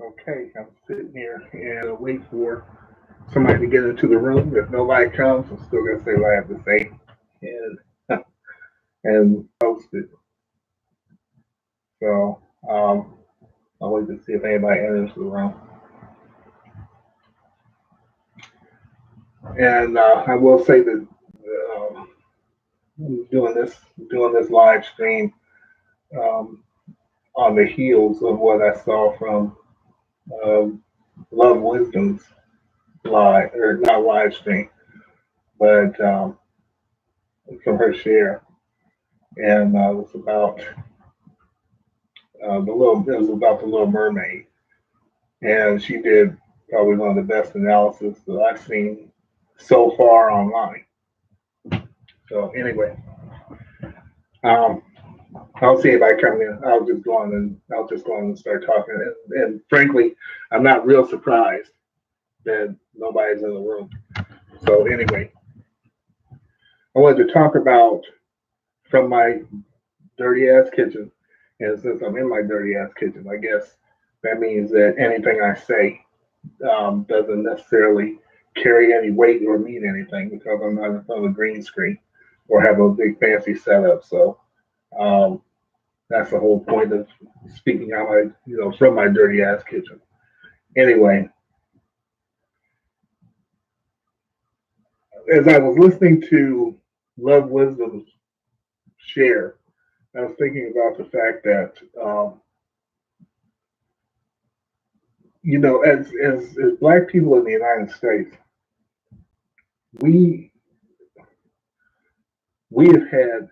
Okay, I'm sitting here and wait for somebody to get into the room. If nobody comes, I'm still gonna say what I have to say and and post it. So I'll wait to see if anybody enters the room. And I will say that I'm doing this live stream um, on the heels of what I saw from um, Love Wisdom's live or not live stream, but from her share, and it was about it was about the Little Mermaid, and she did probably one of the best analysis that I've seen so far online. So anyway, um, I don't see anybody coming in. I'll just go on and start talking. And frankly, I'm not real surprised that nobody's in the room. So anyway, I wanted to talk about from my dirty ass kitchen, and since I'm in my dirty ass kitchen, I guess that means that anything I say doesn't necessarily carry any weight or mean anything because I'm not in front of a green screen or have a big fancy setup. So um, that's the whole point of speaking out my, from my dirty ass kitchen. Anyway, as I was listening to Love Wisdom's share, I was thinking about the fact that, as Black people in the United States, we we have had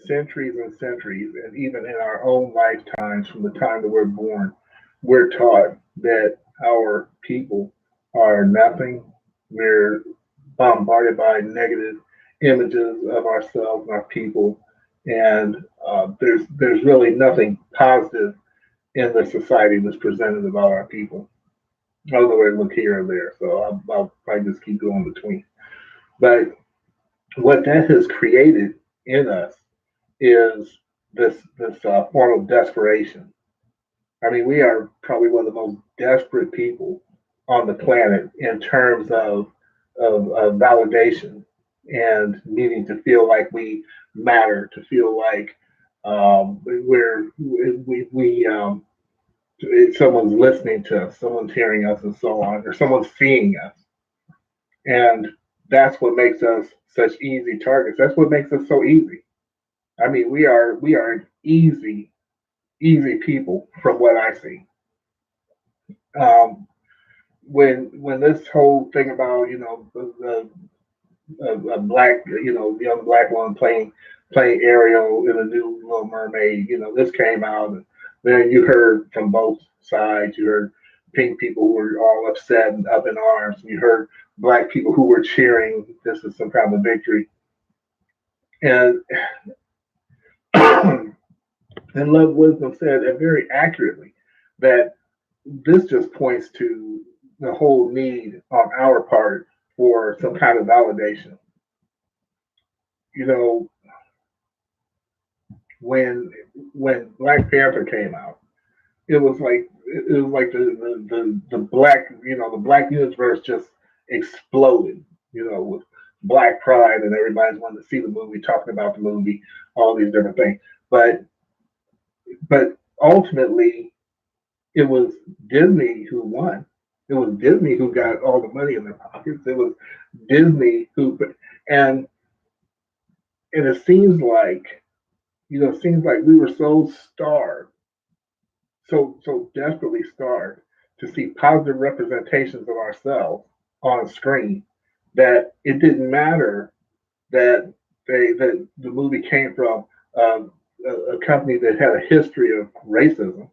centuries and centuries, and even in our own lifetimes, from the time that we're born, we're taught that our people are nothing. We're bombarded by negative images of ourselves and our people, and there's really nothing positive in the society that's presented about our people. Other way to look here or there, so I'll probably just keep going between. But what that has created in us is this form of desperation. I mean, we are probably one of the most desperate people on the planet in terms of validation and needing to feel like we matter, to feel like we someone's listening to us, someone's hearing us, and so on, or someone's seeing us, and that's what makes us such easy targets. That's what makes us so easy. I mean, we are easy people from what I see. Um, when this whole thing about a black young black woman playing Ariel in a new Little Mermaid, this came out, and then you heard from both sides. You heard pink people who were all upset and up in arms. You heard black people who were cheering this is some kind of victory. And and Love Wisdom said it very accurately that this just points to the whole need on our part for some kind of validation. You know, when Black Panther came out, it was like the black the black universe just exploded. With Black Pride and everybody's wanting to see the movie, talking about the movie, all these different things. But ultimately, it was Disney who won. It was Disney who got all the money in their pockets. It was Disney who, and and it seems like we were so starved, so desperately starved to see positive representations of ourselves on screen that it didn't matter that that the movie came from a company that had a history of racism.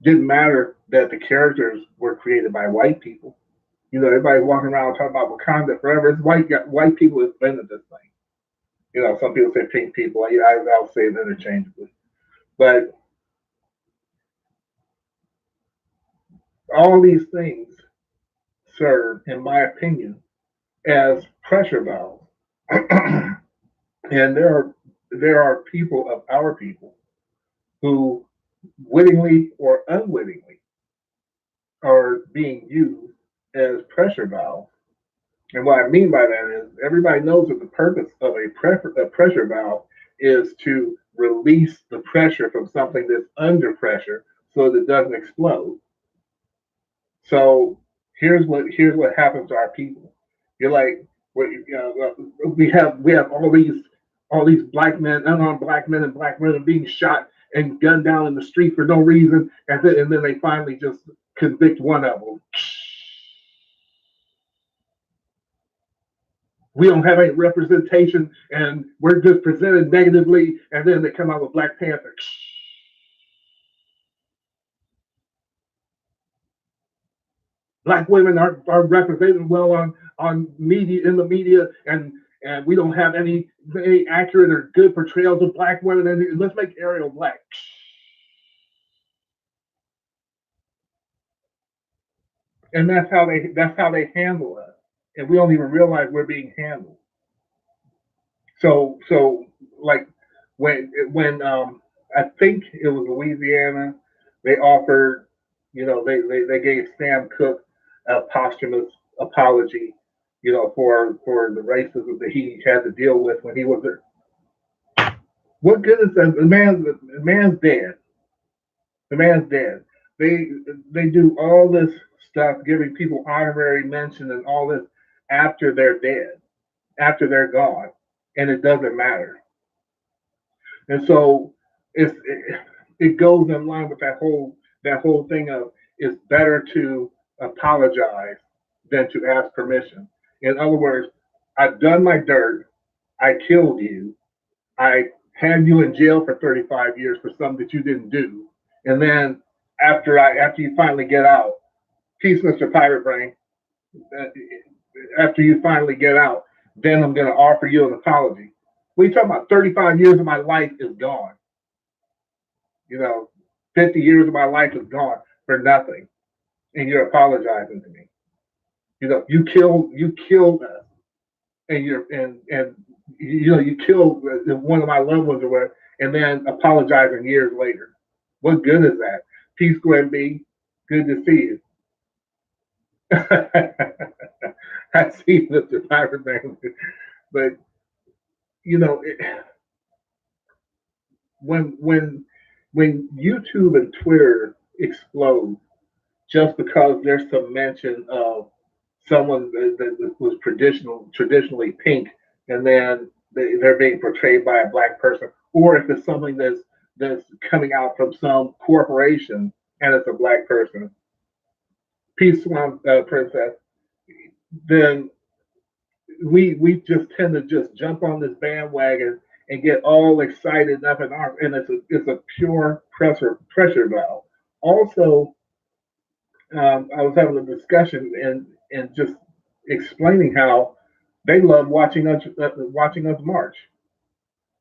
Didn't matter that the characters were created by white people. Everybody's walking around talking about Wakanda forever. It's white people that invented this thing. Some people say pink people. I'll say it interchangeably. But all these things serve, in my opinion, as pressure valves. And there are people of our people who wittingly or unwittingly are being used as pressure valves. And what I mean by that is everybody knows that the purpose of a pressure valve is to release the pressure from something that's under pressure so that it doesn't explode. So here's what happens to our people. You're like, we have all these black men, unarmed black men and black women being shot and gunned down in the street for no reason, and then they finally just convict one of them. We don't have any representation, and we're just presented negatively, and then they come out with Black Panther. Black women are represented well on media, in the media, and we don't have any accurate or good portrayals of black women, and let's make Ariel black. And that's how they handle us, and we don't even realize we're being handled. So like when I think it was Louisiana, they offered, they gave Sam Cooke a posthumous apology, for the racism that he had to deal with when he was there. What good is that? The man's dead. The man's dead. They they do all this stuff, giving people honorary mention and all this after they're dead, after they're gone, and it doesn't matter. And so it goes in line with that whole thing of it's better to apologize than to ask permission. In other words, I've done my dirt. I killed you. I had you in jail for 35 years for something that you didn't do. And then after you finally get out, peace, Mr. Pirate Brain. uh, After you finally get out, then I'm going to offer you an apology. We talking about 35 years of my life is gone. You know, 50 years of my life is gone for nothing, and you're apologizing to me. You killed us, and you killed one of my loved ones or whatever, and then apologizing years later. What good is that? Peace, Gwen B. Good to see you. I see Mr. Pirate Man, but you know, it, when YouTube and Twitter explode just because there's some mention of someone that was traditionally pink, and then they're being portrayed by a black person, or if it's something that's coming out from some corporation and it's a black person, peace, Swan Princess, then we just tend to just jump on this bandwagon and get all excited up in arms, and it's a pure pressure valve. Also, I was having a discussion and just explaining how they love watching us march.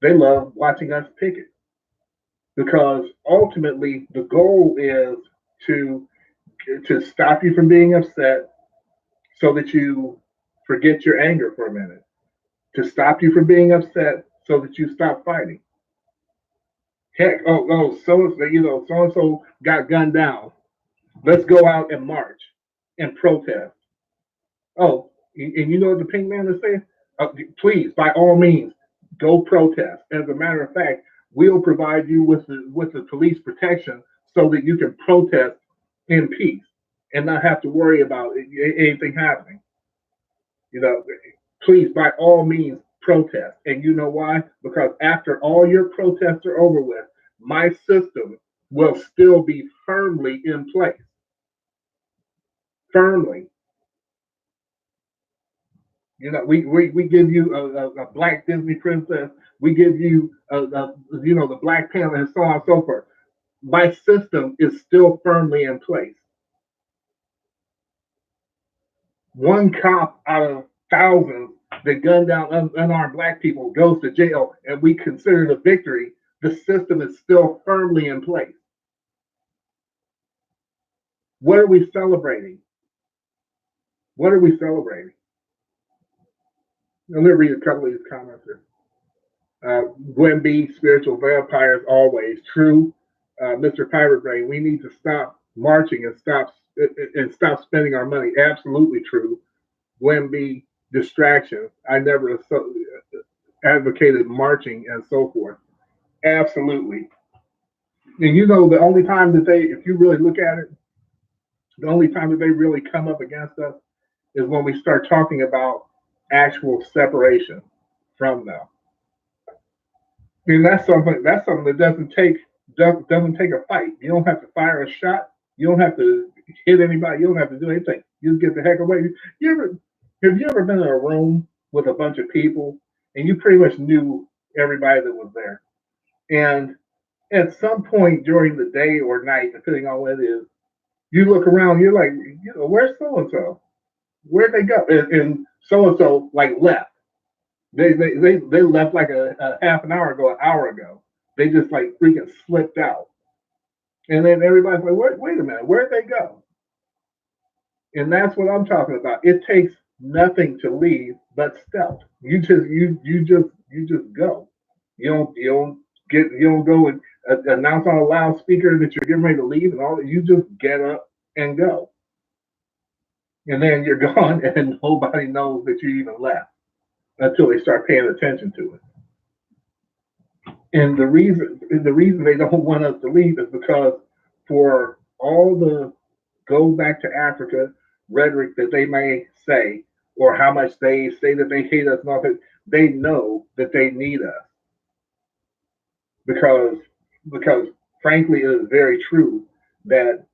They love watching us picket because ultimately the goal is to to stop you from being upset so that you forget your anger for a minute, to stop you from being upset so that you stop fighting. Heck, so and so got gunned down. Let's go out and march and protest. Oh, and you know what the pink man is saying? Please, by all means, go protest. As a matter of fact, we'll provide you with the police protection so that you can protest in peace and not have to worry about anything happening. You know, please, by all means, protest. And you know why? Because after all your protests are over with, my system will still be firmly in place. Firmly. We give you a black Disney princess. We give you the Black Panther and so on and so forth. My system is still firmly in place. One cop out of thousands that gun down unarmed black people goes to jail, and we consider it a victory. The system is still firmly in place. What are we celebrating? What are we celebrating? Let me read a couple of these comments here. Gwen B, spiritual vampires always. True. Mr. Pirate Brain, we need to stop marching and stop spending our money. Absolutely true. Wemby distractions. I never advocated marching and so forth. Absolutely. And you know, the only time that they, if you really look at it, the only time that they really come up against us is when we start talking about actual separation from them. And that's something that doesn't take a fight. You don't have to fire a shot. You don't have to hit anybody. You don't have to do anything. You just get the heck away. You ever have you ever been in a room with a bunch of people and you pretty much knew everybody that was there? And at some point during the day or night, depending on what it is, you look around, you're like, where's so and so? Where'd they go? And so and so like left. They left like a half an hour ago, an hour ago. They just like freaking slipped out. And then everybody's like, wait a minute, where'd they go? And that's what I'm talking about. It takes nothing to leave but stealth. You just go. You don't go and announce on a loudspeaker that you're getting ready to leave and all that. You just get up and go. And then you're gone and nobody knows that you even left until they start paying attention to it. And the reason they don't want us to leave is because for all the go back to Africa rhetoric that they may say, or how much they say that they hate us and all that, they know that they need us because because frankly it is very true that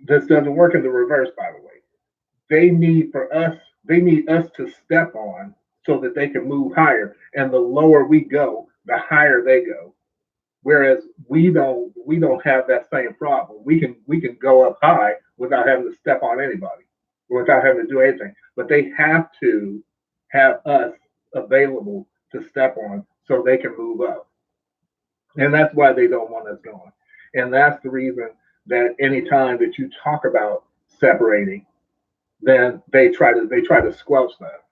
this doesn't work in the reverse, by the way. They need us to step on so that they can move higher. And the lower we go, the higher they go. Whereas we don't have that same problem. We can go up high without having to step on anybody, without having to do anything. But they have to have us available to step on so they can move up. And that's why they don't want us going. And that's the reason that anytime that you talk about separating, then they try to squelch that.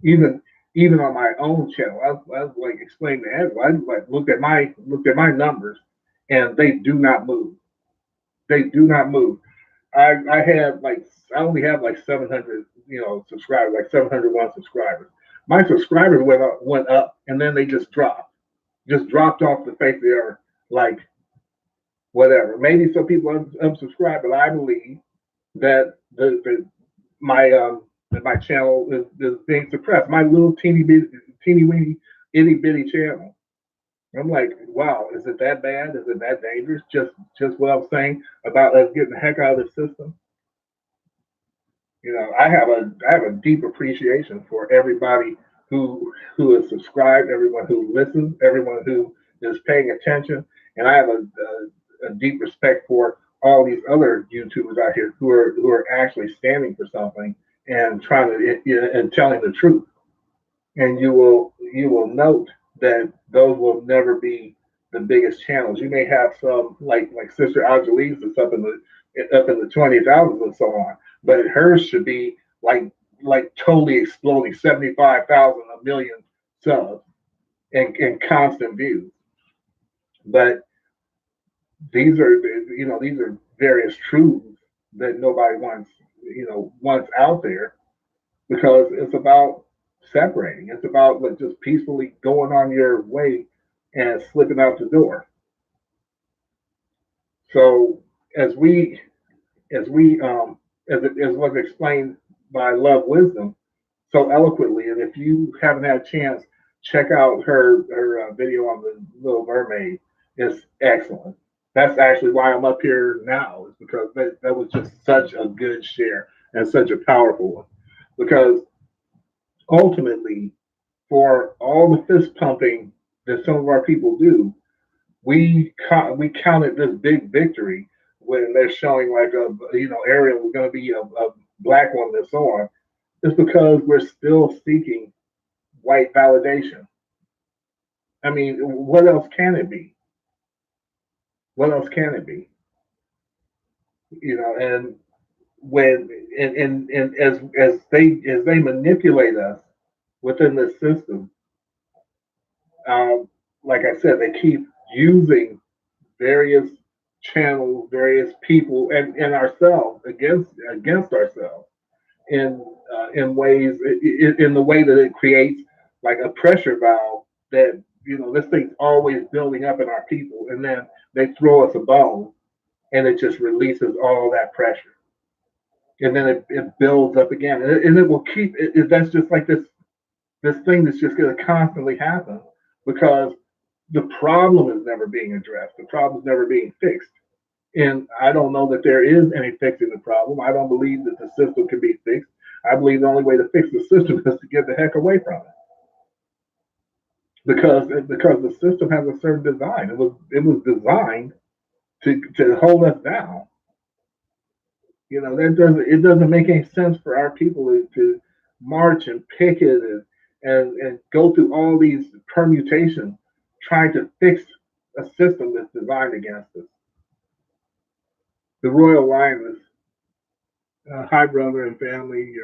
Even even on my own channel, I like explained to Angela. I like looked at my numbers, and they do not move. They do not move. I have like I only have like 700 subscribers, like 701 subscribers. My subscribers went up, and then they just dropped off the face of the earth, like whatever. Maybe some people unsubscribe, but I believe that the my that my channel is being suppressed. My little teeny weeny itty bitty channel. I'm like, wow, is it that bad? Is it that dangerous? Just what I was saying about us getting the heck out of the system. I have a deep appreciation for everybody who is subscribed, everyone who listens, everyone who is paying attention, and I have a deep respect for all these other YouTubers out here who are actually standing for something and trying to and telling the truth. And you will note that those will never be the biggest channels. You may have some like Sister Angelique that's up in the 20,000s and so on, but hers should be like totally exploding 75,000 a million subs and constant views. But these are various truths that nobody wants out there because it's about separating. It's about like just peacefully going on your way and slipping out the door. So as we as was explained by Love Wisdom so eloquently, and if you haven't had a chance, check out her video on the Little Mermaid. It's excellent. That's actually why I'm up here now, is because that was just such a good share and such a powerful one. Because ultimately, for all the fist pumping that some of our people do, we counted this big victory when they're showing like Ariel was going to be a black woman and so on. It's because we're still seeking white validation. I mean, what else can it be? What else can it be? And when and as they manipulate us within this system, um, like I said, they keep using various channels various people and ourselves against ourselves in ways in the way that it creates like a pressure valve that this thing's always building up in our people, and then they throw us a bone and it just releases all that pressure, and then it builds up again, and it will keep that's just like this thing that's just going to constantly happen because the problem is never being addressed, the problem is never being fixed. And I don't know that there is any fixing the problem. I don't believe that the system can be fixed. I believe the only way to fix the system is to get the heck away from it. Because the system has a certain design. It was designed to hold us down. That doesn't make any sense for our people to march and picket and go through all these permutations trying to fix a system that's designed against us. The Royal Lioness, hi brother and family,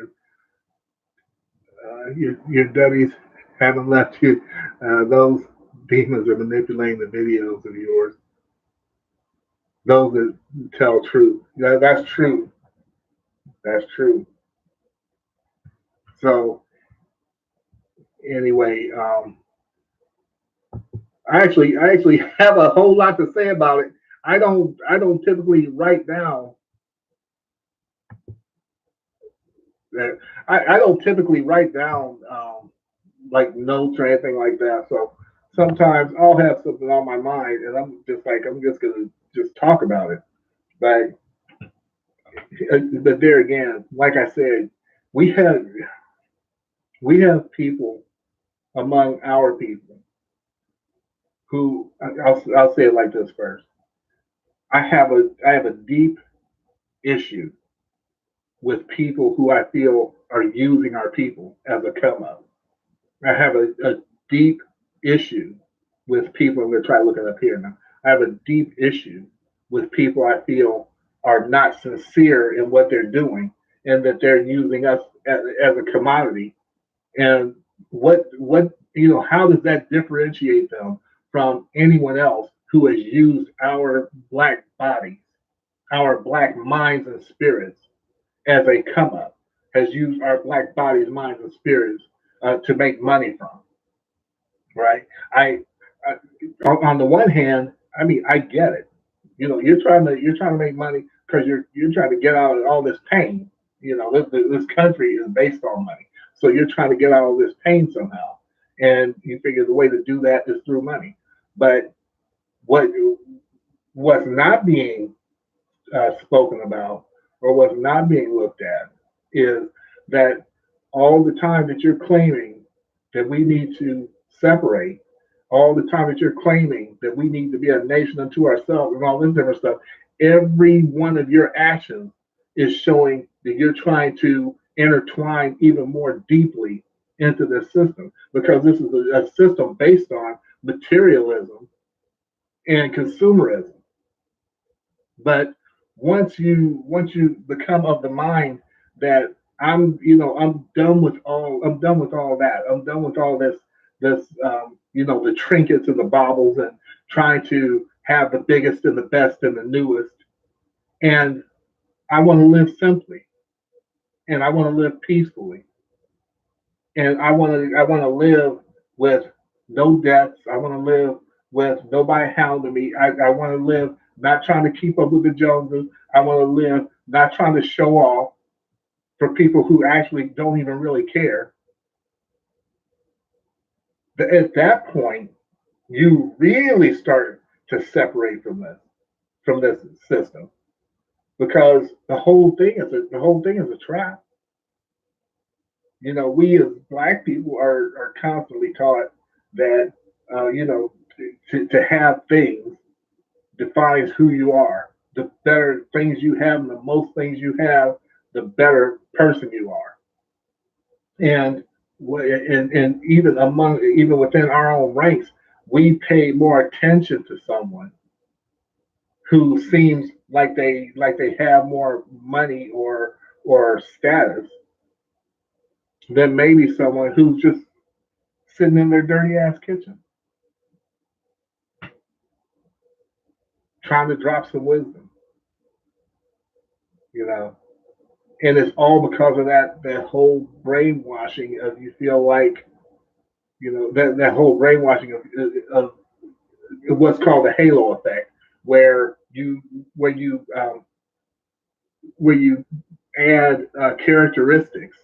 your dummies haven't left you. Those demons are manipulating the videos of yours. Those that tell truth. That's true. That's true. So anyway, I actually have a whole lot to say about it. I don't typically write down that. I don't typically write down like notes or anything like that. So sometimes I'll have something on my mind, and I'm just gonna just talk about it. But but there again, like I said, we have we have people among our people who I'll say it like this first. I have a deep issue with people who I feel are using our people as a come up. I have a deep issue with people. I'm going to try looking up here now. I have a deep issue with people I feel are not sincere in what they're doing, and that they're using us as a commodity. And how does that differentiate them from anyone else who has used our black bodies, our black minds and spirits as a come up, has used our black bodies, minds, and spirits to make money from, right? I on the one hand, I mean, I get it. You're trying to make money because you're trying to get out of all this pain. This country is based on money, so you're trying to get out of this pain somehow, and you figure the way to do that is through money. But what what's not being spoken about or what's not being looked at is that all the time that you're claiming that we need to separate, all the time that you're claiming that we need to be a nation unto ourselves and all this different stuff, every one of your actions is showing that you're trying to intertwine even more deeply into this system because this is a system based on materialism and consumerism. But once you become of the mind that I'm done with all that. I'm done with all this, the trinkets and the baubles and trying to have the biggest and the best and the newest. And I want to live simply, and I want to live peacefully, and I want to live with no debts. I want to live with nobody hounding me. I want to live not trying to keep up with the Joneses. I want to live not trying to show off for people who actually don't even really care. At that point, you really start to separate from this system because the whole thing is a trap. We as black people are constantly taught that to have things defines who you are. The better things you have and the most things you have, the better person you are. And and even within our own ranks, we pay more attention to someone who seems like they have more money or status than maybe someone who's just sitting in their dirty ass kitchen. trying to drop some wisdom, you know. And it's all because of that whole brainwashing of you feel like, that whole brainwashing of what's called the halo effect, where you where you where you add characteristics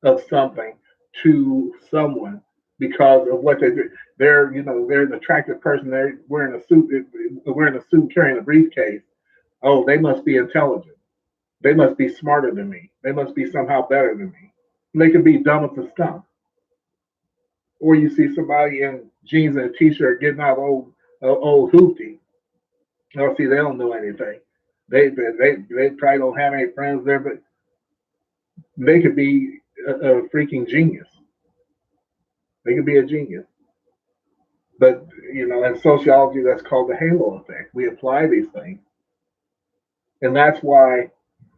of something to someone because of what they do. They're an attractive person. They're wearing a suit, carrying a briefcase. Oh, they must be intelligent. They must be smarter than me. They must be somehow better than me. And they could be dumb as a stump. Or you see somebody in jeans and a t-shirt getting out of old hoopty. Oh, see, they don't know anything. They probably don't have any friends there, but they could be a freaking genius. They could be a genius. But in sociology, that's called the halo effect. We apply these things, and that's why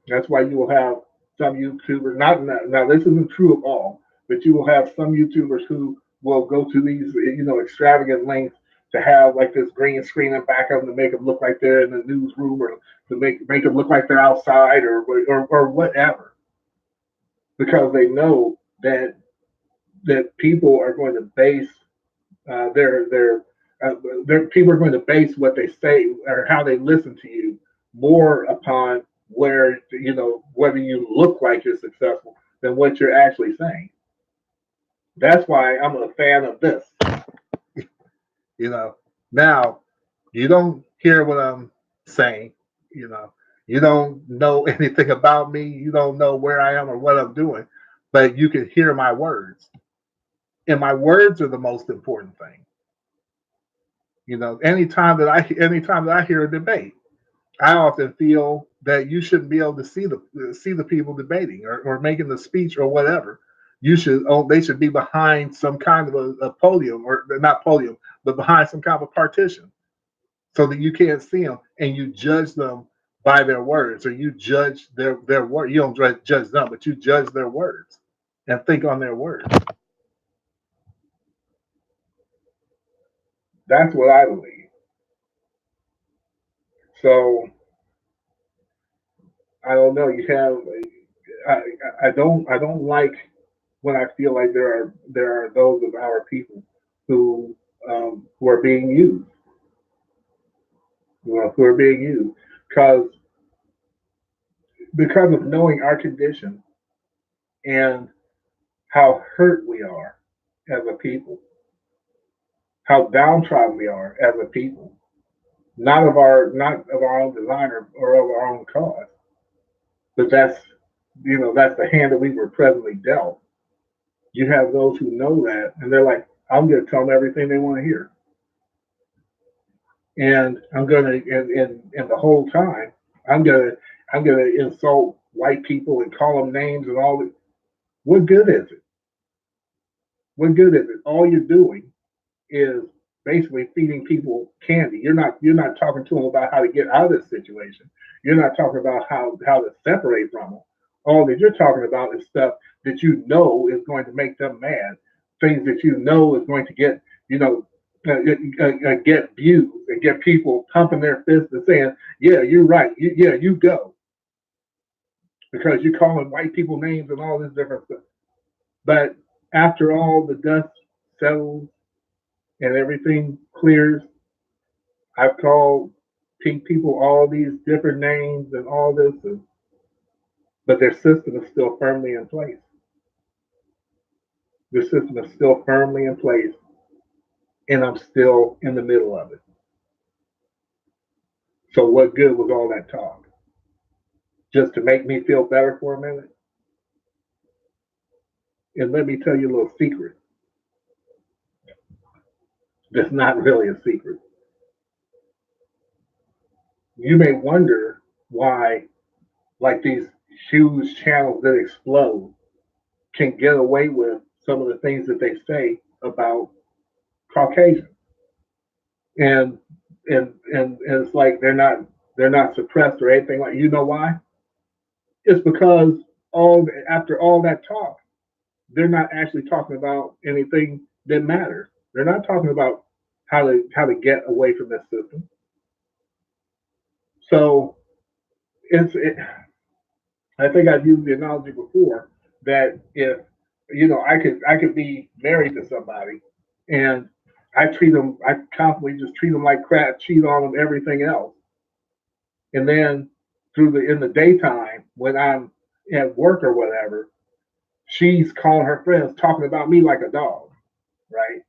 you will have some YouTubers. Not now, this isn't true of all, but you will have some YouTubers who will go to these extravagant lengths to have like this green screen in back of them to make them look like they're in the newsroom, or to make them look like they're outside, or whatever, because they know that people are going to base their people are going to base what they say or how they listen to you more upon whether you look like you're successful than what you're actually saying. That's why I'm a fan of this. You know, now you don't hear what I'm saying. You know, you don't know anything about me. You don't know where I am or what I'm doing, but you can hear my words, and my words are the most important thing. Anytime that I hear a debate, I often feel that you shouldn't be able to see the people debating or making the speech or whatever. They should be behind some kind of a podium, or not podium, but behind some kind of a partition, so that you can't see them and you judge them by their words, or you judge their word. You don't judge them, but you judge their words and think on their words. That's what I believe. So I don't know. I don't like when I feel like there are those of our people who are being used, who are being used because because of knowing our condition and how hurt we are as a people, how downtrodden we are as a people, not of our own design or of our own cause, but that's the hand that we were presently dealt. You have those who know that, and they're like, I'm going to tell them everything they want to hear, and I'm going to, and the whole time, I'm going to, I'm going to insult white people and call them names and all that. What good is it? What good is it? All you're doing is basically feeding people candy. You're not talking to them about how to get out of this situation. You're not talking about how to separate from them. All that you're talking about is stuff that you know is going to make them mad. Things that you know is going to get views and get people pumping their fists and saying, "Yeah, you're right. Yeah, you go," because you're calling white people names and all this different stuff. But after all the dust settles and everything clears, I've called people all these different names and all this, but their system is still firmly in place. Their system is still firmly in place, and I'm still in the middle of it. So what good was all that talk? Just to make me feel better for a minute? And let me tell you a little secret. That's not really a secret. You may wonder why, like these huge channels that explode can get away with some of the things that they say about Caucasians, and and it's like they're not suppressed or anything like. You know why? It's because after all that talk, they're not actually talking about anything that matters. They're not talking about how to get away from this system. So I think I've used the analogy before that if I could be married to somebody and I constantly just treat them like crap, cheat on them, everything else, and then in the daytime when I'm at work or whatever, she's calling her friends talking about me like a dog, right?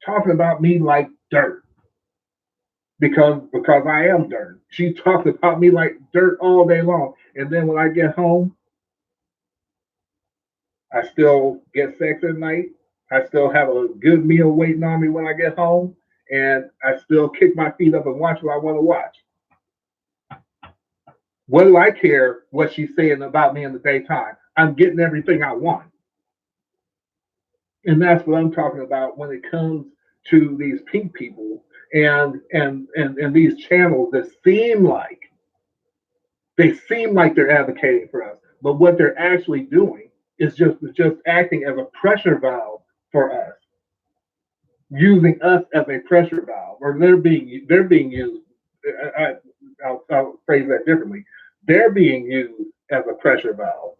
Talking about me like dirt because I am dirt. She talks about me like dirt all day long, and then when I get home, I still get sex at night. I still have a good meal waiting on me when I get home, and I still kick my feet up and watch what I want to watch. What do I care what she's saying about me in the daytime? I'm getting everything I want. And that's what I'm talking about when it comes to these pink people and these channels that seem like they're advocating for us, but what they're actually doing is just acting as a pressure valve for us, using us as a pressure valve, or they're being used. I'll phrase that differently. They're being used as a pressure valve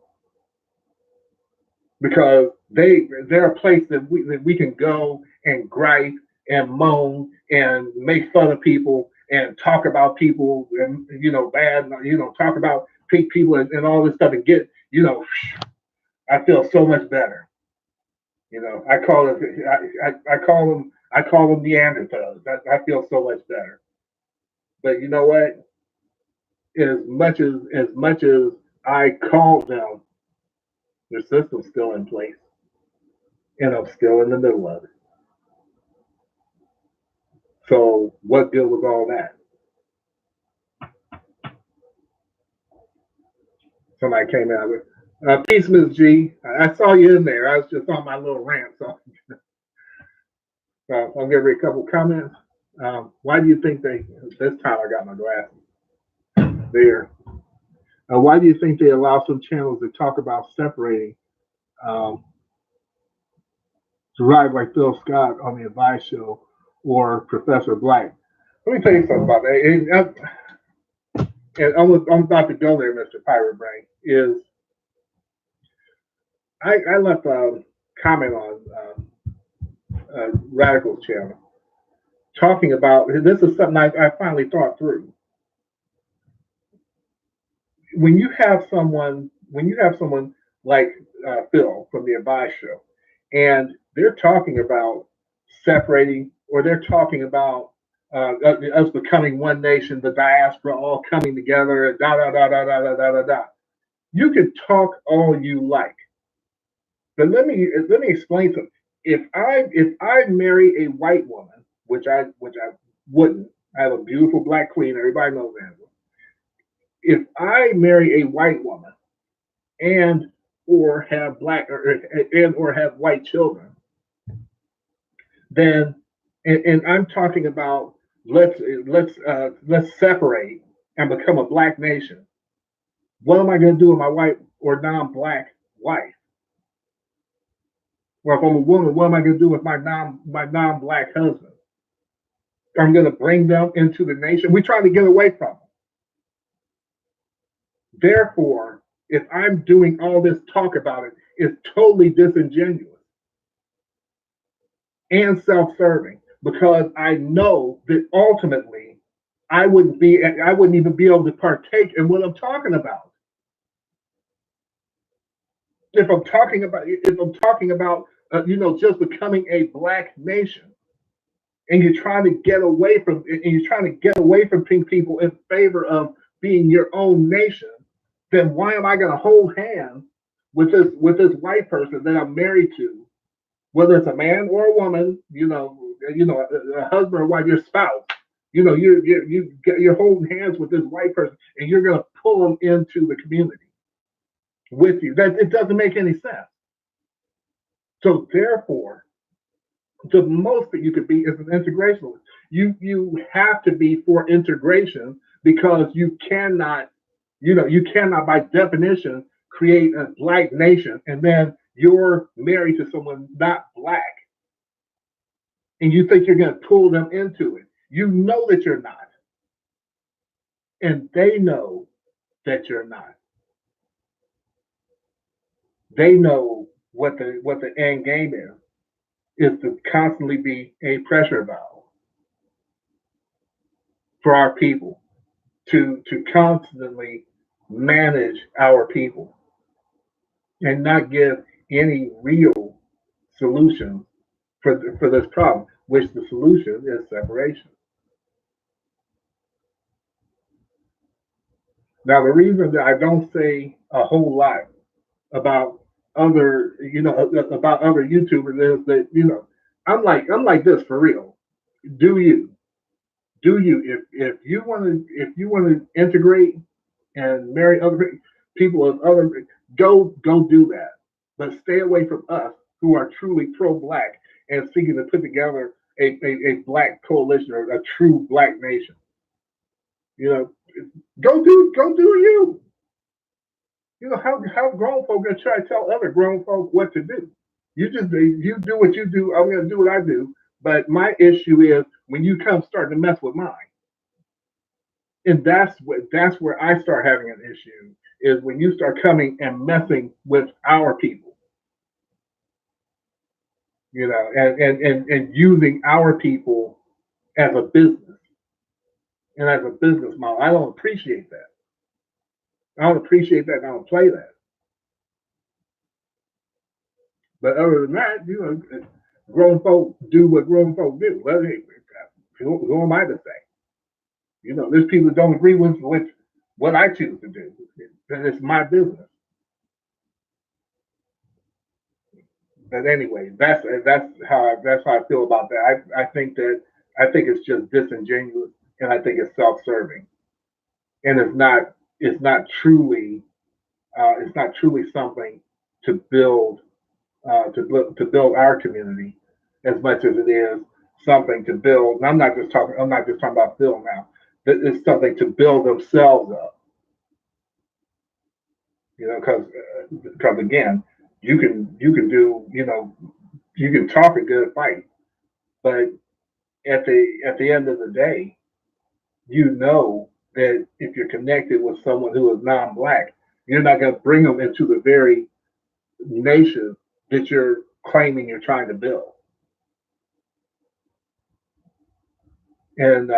because they're a place that we can go and gripe and moan and make fun of people and talk about people and bad, talk about people and all this stuff and get I feel so much better. I call it I call them Neanderthals. I feel so much better. But you know what? As much as I call them, their system's still in place, and I'm still in the middle of it. So what good was all that? Somebody came out with peace, Miss G. I saw you in there. I was just on my little rant, so I'll give you a couple comments. Why do you think this time I got my glasses there? Why do you think they allow some channels to talk about separating, um, derived like Phil Scott on the Advice Show or Professor Black? Let me tell you something about that. And I'm about to go there, Mr. Pirate Brain. Is I left a comment on Radical's channel talking about this is something I finally thought through. When you have someone like Phil from the Advice Show, and they're talking about separating, or they're talking about us becoming one nation, the diaspora all coming together, da da da da da da da da da. You can talk all you like, but let me explain something. If I marry a white woman, which I wouldn't, I have a beautiful black queen. Everybody knows that. If I marry a white woman and or have black or have white children, then and I'm talking about let's separate and become a black nation. What am I going to do with my white or non-black wife? Or if I'm a woman, what am I going to do with my non-black husband? I'm going to bring them into the nation. We're trying to get away from them. Therefore, if I'm doing all this talk about it, it's totally disingenuous and self-serving because I know that ultimately I wouldn't even be able to partake in what I'm talking about. If I'm talking about just becoming a black nation, and you're trying to get away from pink people in favor of being your own nation, then why am I going to hold hands with this white person that I'm married to, whether it's a man or a woman, a husband or wife, your spouse. You're holding hands with this white person, and you're going to pull them into the community with you. That it doesn't make any sense. So therefore, the most that you could be is an integrationalist. You have to be for integration because you cannot by definition create a black nation and then you're married to someone not black and you think you're going to pull them into it. You know that you're not. and they know that you're not. They know what the end game is to constantly be a pressure valve for our people, to constantly manage our people and not give any real solution for this problem, which the solution is separation. Now, the reason that I don't say a whole lot about other, about other YouTubers is that, I'm like this for real. Do you? Do you? If you want to integrate and marry other people of other, go do that. But stay away from us who are truly pro-black and seeking to put together a black coalition or a true black nation. You know, go do you. How grown folk gonna try to tell other grown folk what to do? You do what you do. I'm gonna do what I do. But my issue is when you come start to mess with mine, and that's where I start having an issue is when you start coming and messing with our people, and using our people as a business and as a business model. I don't appreciate that. I don't appreciate that. I don't play that. But other than that, grown folk do what grown folk do. Well, hey, who am I to say? There's people that don't agree with what I choose to do. It's my business. But anyway, that's how I feel about that. I think it's just disingenuous, and I think it's self-serving, and it's not truly something to build to build our community as much as it is something to build. And I'm not just talking about build now. It's something to build themselves up. Because again, you can do you can talk a good fight, but at the end of the day, that if you're connected with someone who is non-black, you're not going to bring them into the very nation that you're claiming you're trying to build. And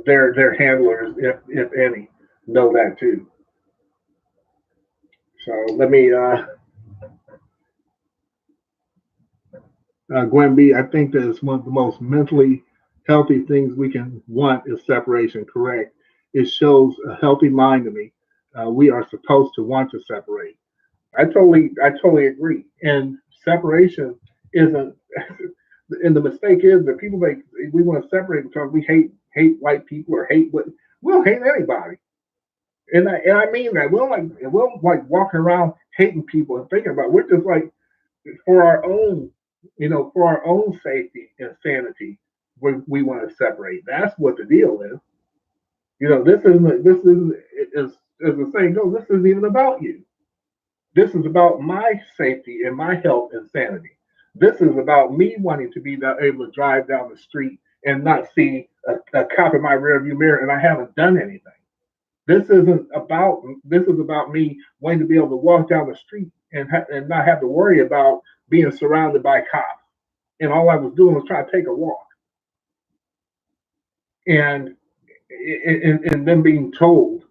their handlers, if any, know that too. So let me, Gwen B. I think that it's one of the most mentally healthy things we can want is separation. Correct. It shows a healthy mind to me. We are supposed to want to separate. I totally agree. And separation isn't. And the mistake is that people we want to separate because we hate white people or hate what we don't hate anybody. And I mean that we don't like walking around hating people and thinking about it. We're just like for our own for our own safety and sanity we want to separate. That's what the deal is. This isn't as the saying goes, this isn't even about you. This is about my safety and my health and sanity. This is about me wanting to be able to drive down the street and not see a cop in my rearview mirror and I haven't done anything. This is about me wanting to be able to walk down the street and not have to worry about being surrounded by cops. And all I was doing was trying to take a walk. And then being told,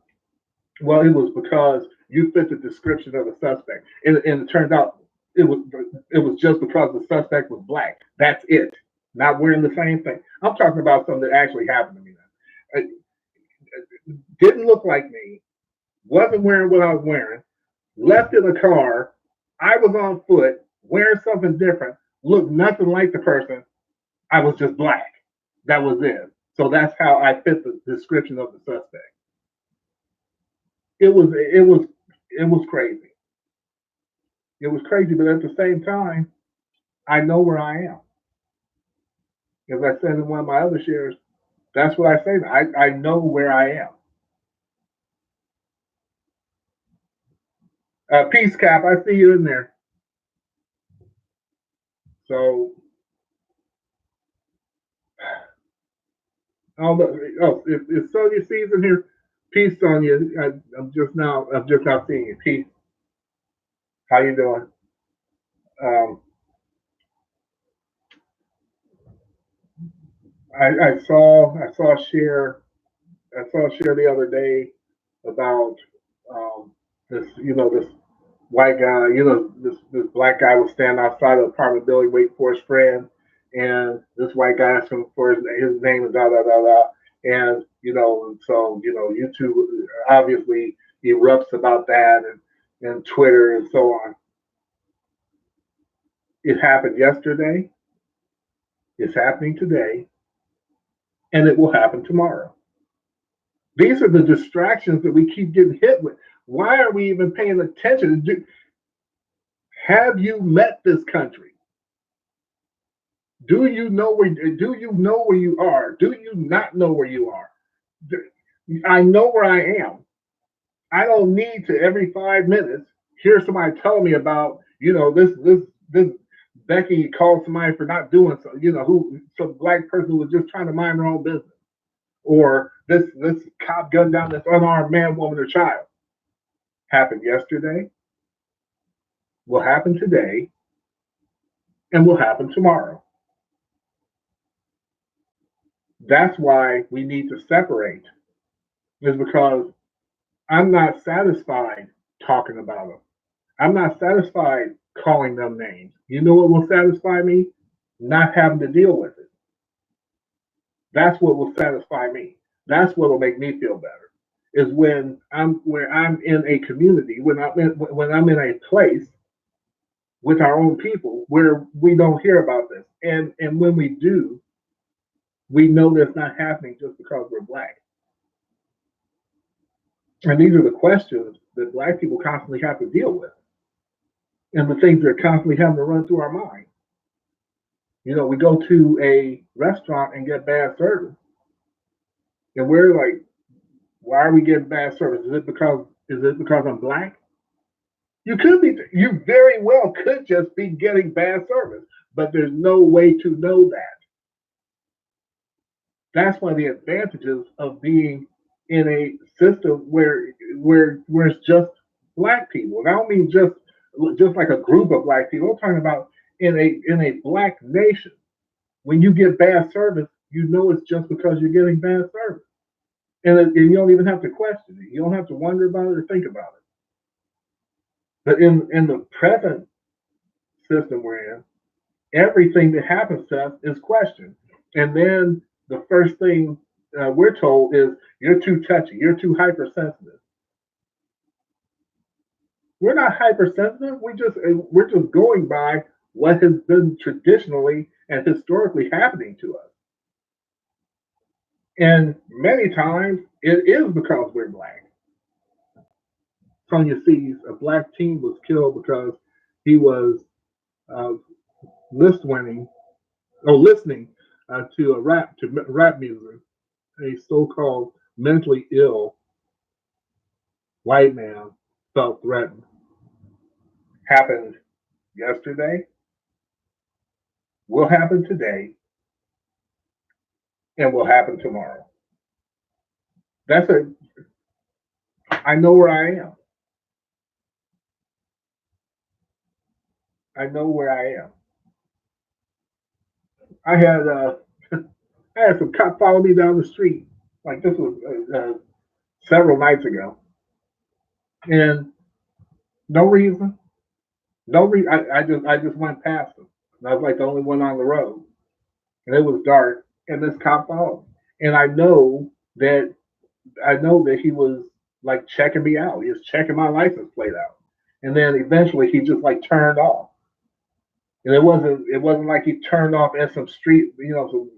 well, it was because you fit the description of the suspect. And it turned out it was just because the suspect was black. That's it. Not wearing the same thing. I'm talking about something that actually happened to me. It didn't look like me. Wasn't wearing what I was wearing. Left in the car. I was on foot, wearing something different. Looked nothing like the person. I was just black. That was it. So that's how I fit the description of the suspect. It was crazy. It was crazy, but at the same time, I know where I am. As I said in one of my other shares, that's what I say. I know where I am. Peace, Cap. I see you in there. So Oh, if Sonya sees in here, peace, Sonya. I'm just now seeing you. Peace. How you doing? Um, I saw share the other day about this, this white guy, this black guy was standing outside of the apartment building waiting for his friend, and this white guy asked him for his name and da da da da, and so YouTube obviously erupts about that, and Twitter and so on. It happened yesterday, it's happening today, and it will happen tomorrow. These are the distractions that we keep getting hit with. Why are we even paying attention? Have you met this country? Do you know where you are? Do you not know where you are? I know where I am. I don't need to every 5 minutes hear somebody tell me about, this Becky called somebody for not doing so, who some black person who was just trying to mind their own business. Or this cop gunned down this unarmed man, woman, or child. Happened yesterday, will happen today, and will happen tomorrow. That's why we need to separate, is because I'm not satisfied talking about them. I'm not satisfied calling them names. You know what will satisfy me? Not having to deal with it. That's what will satisfy me. That's what will make me feel better. Is when I'm in a community, when I'm in a place with our own people where we don't hear about this. And when we do, we know that's not happening just because we're black. And these are the questions that black people constantly have to deal with, and the things that are constantly having to run through our mind. We go to a restaurant and get bad service, and we're like, why are we getting bad service? Is it because I'm black? You very well could just be getting bad service, but there's no way to know that. That's one of the advantages of being in a system where it's just black people. And I don't mean just like a group of black people. I'm talking about in a black nation. When you get bad service, you know it's just because you're getting bad service, and you don't even have to question it. You don't have to wonder about it or think about it. But in the present system we're in, everything that happens to us is questioned, and then the first thing we're told is you're too touchy, you're too hypersensitive. We're not hypersensitive. We're just going by what has been traditionally and historically happening to us. And many times it is because we're black. Sonia sees a black teen was killed because he was uh, listening listening to rap music. A so-called mentally ill white man felt threatened. Happened yesterday, will happen today, and will happen tomorrow. That's a. I know where I am. I know where I am. I had I had some cop follow me down the street. Like this was several nights ago, and no reason, no reason. I just went past them. And I was like the only one on the road, and it was dark. And this cop followed me, and that I know that he was like checking me out. He was checking my license plate out, and then eventually he just like turned off. And it wasn't like he turned off at some street, some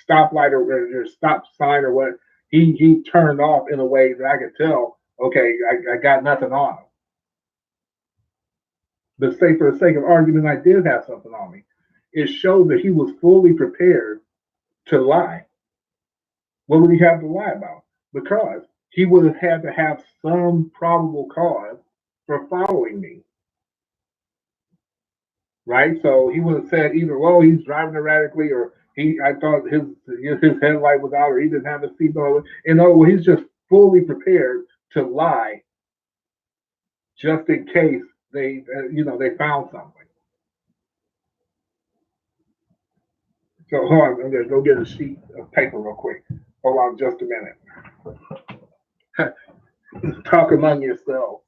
stoplight or stop sign or what. He turned off in a way that I could tell. Okay, I got nothing on him. But say for the sake of argument, I did have something on me. It showed that he was fully prepared to lie. What would he have to lie about? Because he would have had to have some probable cause for following me, right? So he would have said either, well, he's driving erratically, or I thought his headlight was out, or he didn't have his seatbelt. In other words, he's just fully prepared to lie just in case they found something. So hold on, I'm gonna go get a sheet of paper real quick. Hold on, just a minute. Talk among yourselves.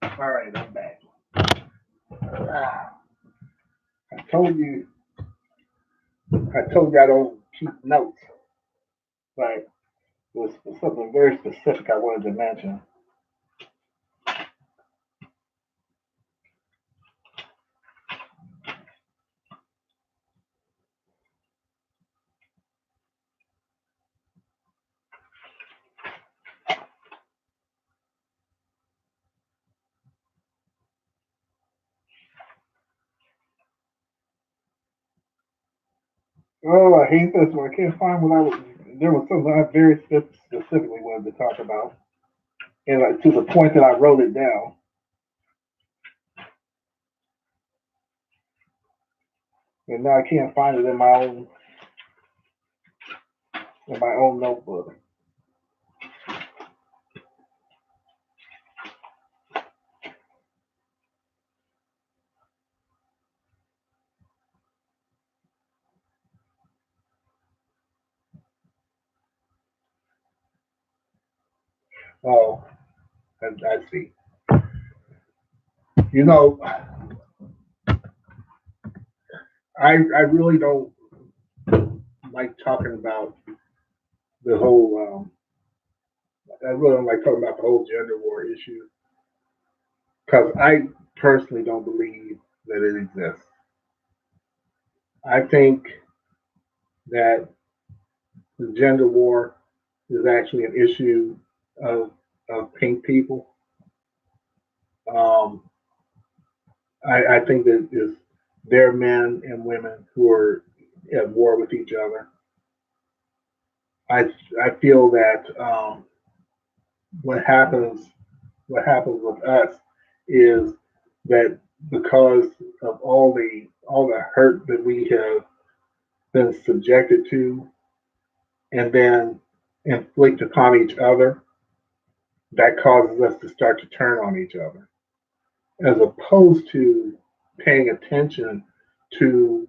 All right, I'm back. I told you, I don't keep notes, but it was something very specific I wanted to mention. Oh, I hate this one. I can't find what I was. There was something I very specifically wanted to talk about, and like, to the point that I wrote it down, and now I can't find it in my own notebook. Oh, I see. You know, I really don't like talking about the whole. I really don't like talking about the whole gender war issue because I personally don't believe that it exists. I think that the gender war is actually an issue of of pink people. Um, I think that it's their men and women who are at war with each other. I I feel that what happens what happens with us is that because of all the hurt that we have been subjected to and then inflict upon each other, that causes us to start to turn on each other, as opposed to paying attention to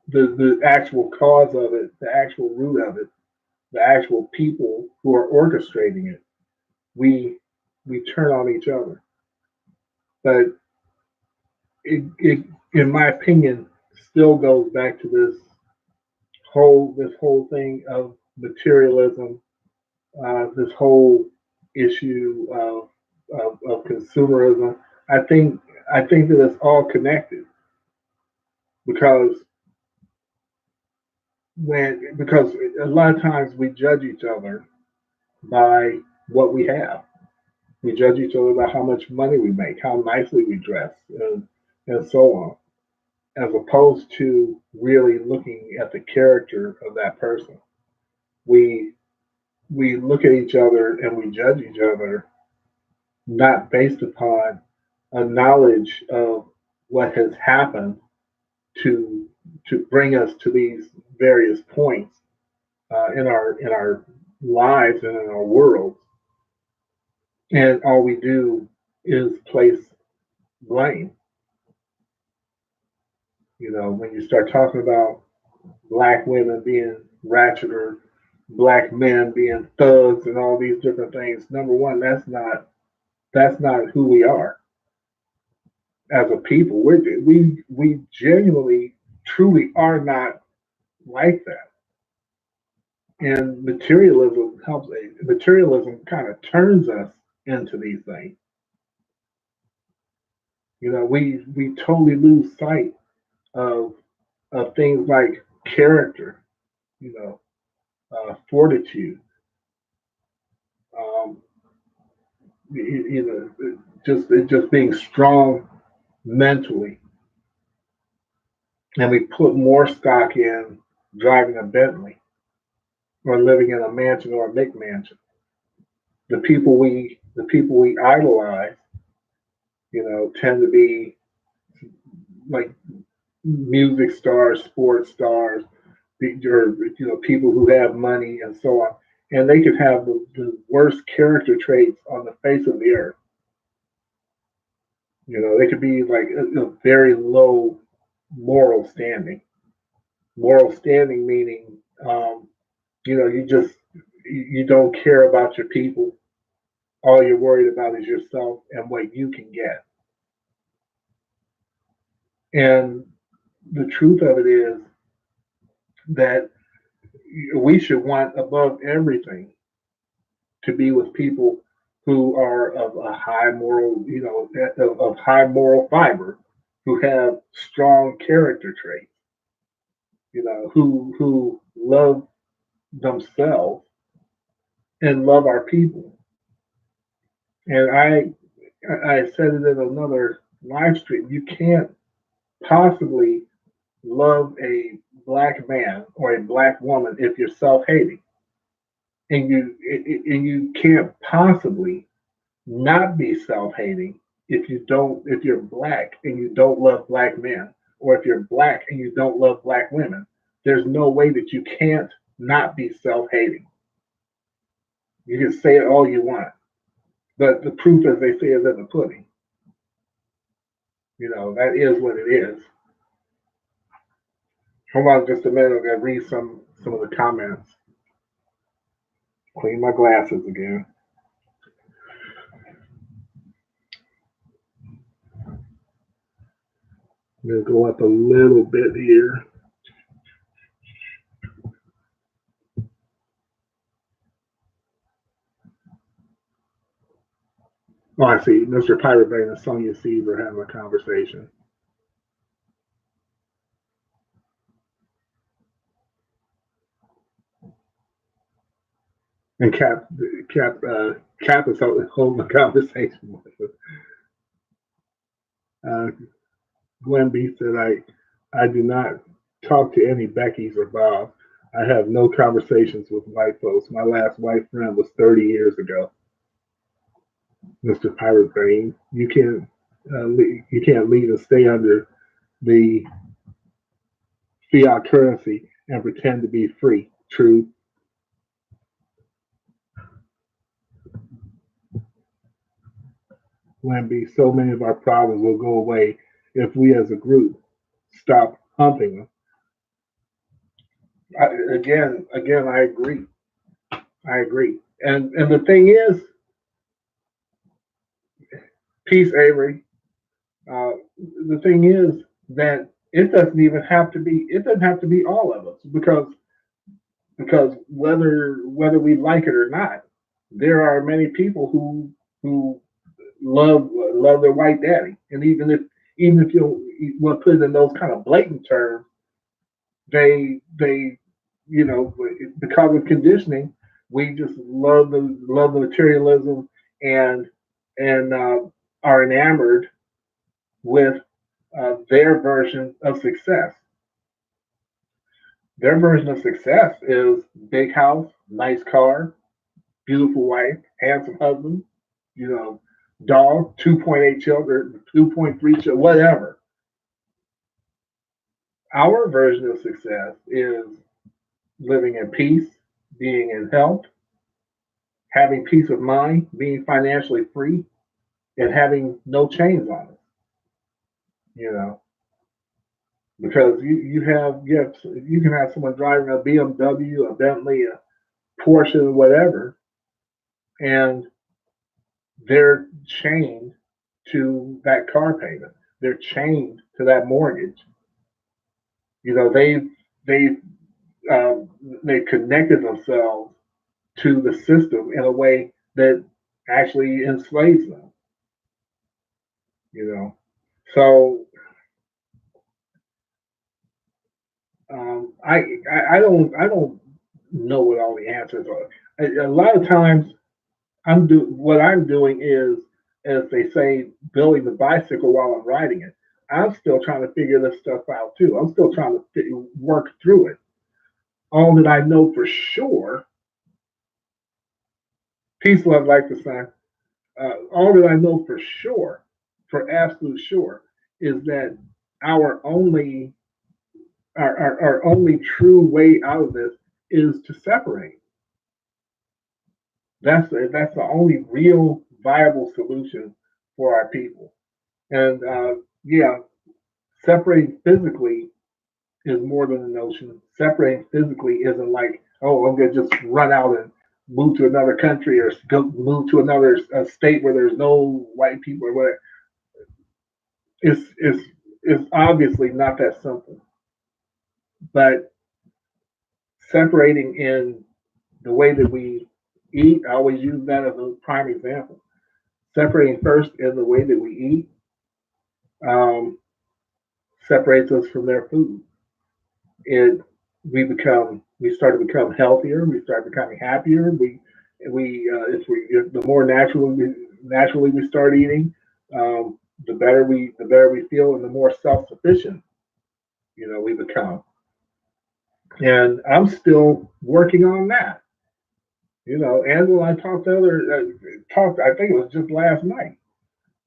the actual cause of it, the actual root of it, the actual people who are orchestrating it. We we turn on each other. But it in my opinion, still goes back to this whole thing of materialism, this whole issue of consumerism. I think I think that it's all connected because because a lot of times we judge each other by what we have. We judge each other by how much money we make, how nicely we dress, and so on, as opposed to really looking at the character of that person. We we look at each other and we judge each other not based upon a knowledge of what has happened to bring us to these various points in our lives and in our world, and all we do is place blame. You know, when you start talking about black women being ratchet or black men being thugs and all these different things, number one, that's not who we are as a people. We genuinely, truly are not like that. And materialism kind of turns us into these things. You know, we totally lose sight of things like character, you know, fortitude, um, you know, just being strong mentally, and we put more stock in driving a Bentley or living in a mansion or a McMansion. The people we idolize, you know, tend to be like music stars, sports stars, or you know, people who have money and so on. And they could have the worst character traits on the face of the earth. You know, they could be like a very low moral standing. Moral standing meaning, you know, you don't care about your people. All you're worried about is yourself and what you can get. And the truth of it is that we should want above everything to be with people who are of a high moral, you know, of high moral fiber, who have strong character traits, you know, who love themselves and love our people. And I said it in another live stream. You can't possibly love a black man or a black woman if you're self-hating, and you can't possibly not be self-hating if you're black and you don't love black men, or if you're black and you don't love black women. There's no way that you can't not be self-hating. You can say it all you want, but the proof, as they say, is in the pudding. You know, that is what it is. Hold on just a minute. I'm gonna read some of the comments. Clean my glasses again. I'm gonna go up a little bit here. Oh, I see. Mr. Pirate Bay and Sonia Seeds are having a conversation. And Cap is holding the conversation with us. Glenn B said, I do not talk to any Beckys or Bob. I have no conversations with white folks. My last white friend was 30 years ago. Mr. Pirate Brain, you can't lead and stay under the fiat currency and pretend to be free. True. Glenn, so many of our problems will go away if we as a group stop humping them. Again, I agree. I agree. And the thing is, peace, Avery. Uh, the thing is that it doesn't even have to be. It doesn't have to be all of us, because whether we like it or not, there are many people who love their white daddy, and even if you want to put it in those kind of blatant terms, they you know, because of conditioning, we just love the materialism, and are enamored with their version of success. Their version of success is big house, nice car, beautiful wife, handsome husband, dog, 2.8 children, 2.3 children, whatever. Our version of success is living in peace, being in health, having peace of mind, being financially free, and having no chains on us. You know, because you can have someone driving a BMW, a Bentley, a Porsche, whatever, and they're chained to that car payment. They're chained to that mortgage. They've they connected themselves to the system in a way that actually enslaves them. You know, so I don't know what all the answers are. A lot of times what I'm doing is, as they say, building the bicycle while I'm riding it. I'm still trying to figure this stuff out too. I'm still trying to work through it. All that I know for sure, peace, love, life, the sun. All that I know for sure, for absolute sure, is that our only our only true way out of this is to separate. That's the only real viable solution for our people. And yeah, separating physically is more than a notion. Separating physically isn't like, oh, I'm gonna just run out and move to another country or go move to another state where there's no white people or whatever. It's obviously not that simple. But separating in the way that we eat, I always use that as a prime example. Separating first in the way that we eat um, separates us from their food. It we start to become healthier. We start becoming happier. If the more naturally we start eating, the better we feel, and the more self sufficient we become. And I'm still working on that. Angela and I talked. I think it was just last night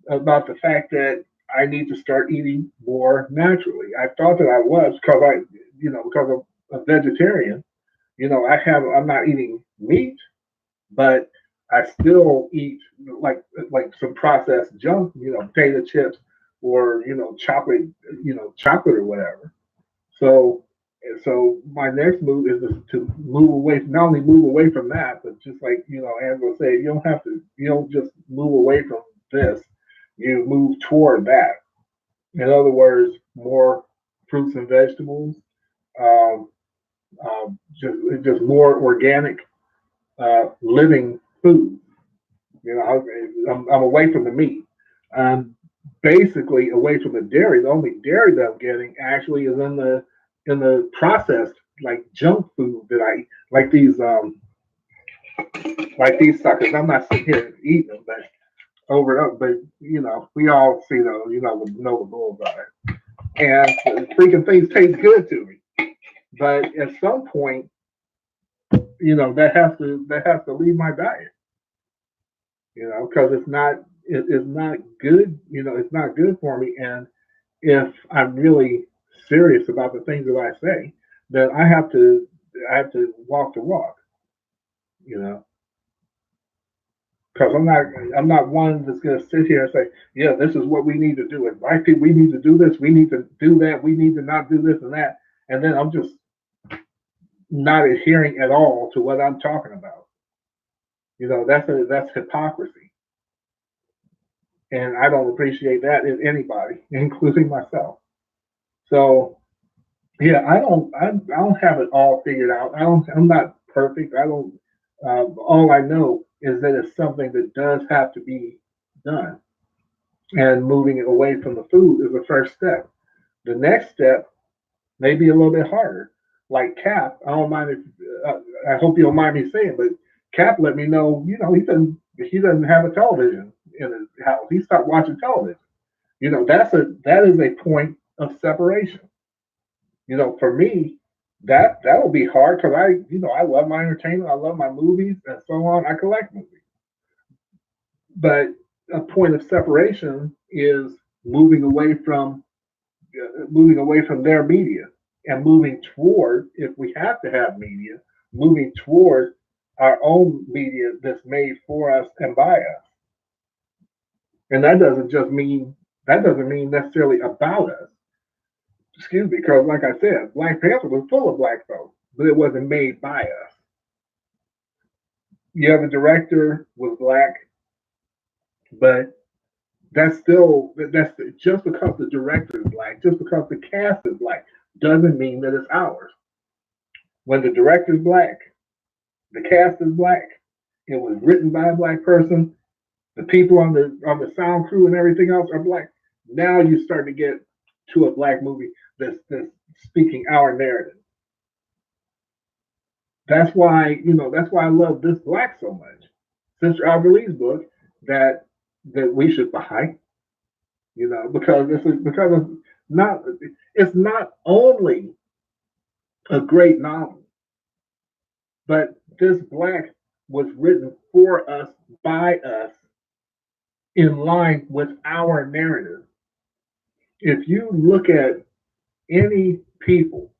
about the fact that I need to start eating more naturally. I thought that I was because I'm a vegetarian. I'm not eating meat, but I still eat like some processed junk, potato chips or chocolate or whatever. So so my next move is to move away, not only move away from that, but just like Angela said, you don't just move away from this, you move toward that. In other words, more fruits and vegetables, um, just more organic living food. I'm away from the meat. I'm basically away from the dairy. The only dairy that I'm getting actually is in the processed like junk food that I eat, like these suckers. I'm not sitting here eating them, but over and over. But we all see those. Know the bulls are, and the freaking things taste good to me. But at some point, that has to leave my diet. Because it's not good. It's not good for me. And if I'm really serious about the things that I say, then I have to walk the walk. You know, because I'm not one that's going to sit here and say, yeah, this is what we need to do. As black people, we need to do this. We need to do that. We need to not do this and that. And then I'm just not adhering at all to what I'm talking about. That's hypocrisy, and I don't appreciate that in anybody, including myself. So yeah, I don't have it all figured out. I'm not perfect. I don't. All I know is that it's something that does have to be done, and moving it away from the food is the first step. The next step may be a little bit harder. Like Cap, I don't mind if I hope you don't mind me saying, but Cap let me know. He doesn't have a television in his house. He stopped watching television. That is a point of separation. For me, That will be hard because I love my entertainment, I love my movies and so on. I collect movies, but a point of separation is moving away from moving away from their media and moving toward, if we have to have media, moving toward our own media that's made for us and by us. And that doesn't mean necessarily about us. Excuse me, because like I said, Black Panther was full of black folks, but it wasn't made by us. Yeah, the director was black, but that's just because the director is black, just because the cast is black, doesn't mean that it's ours. When the director is black, the cast is black, it was written by a black person, the people on the sound crew and everything else are black. Now you start to get to a black movie that's speaking our narrative. That's why I love This Black so much. Sister Alberlee's book that we should buy, because not it's not only a great novel, but This Black was written for us, by us, in line with our narrative. If you look at any people,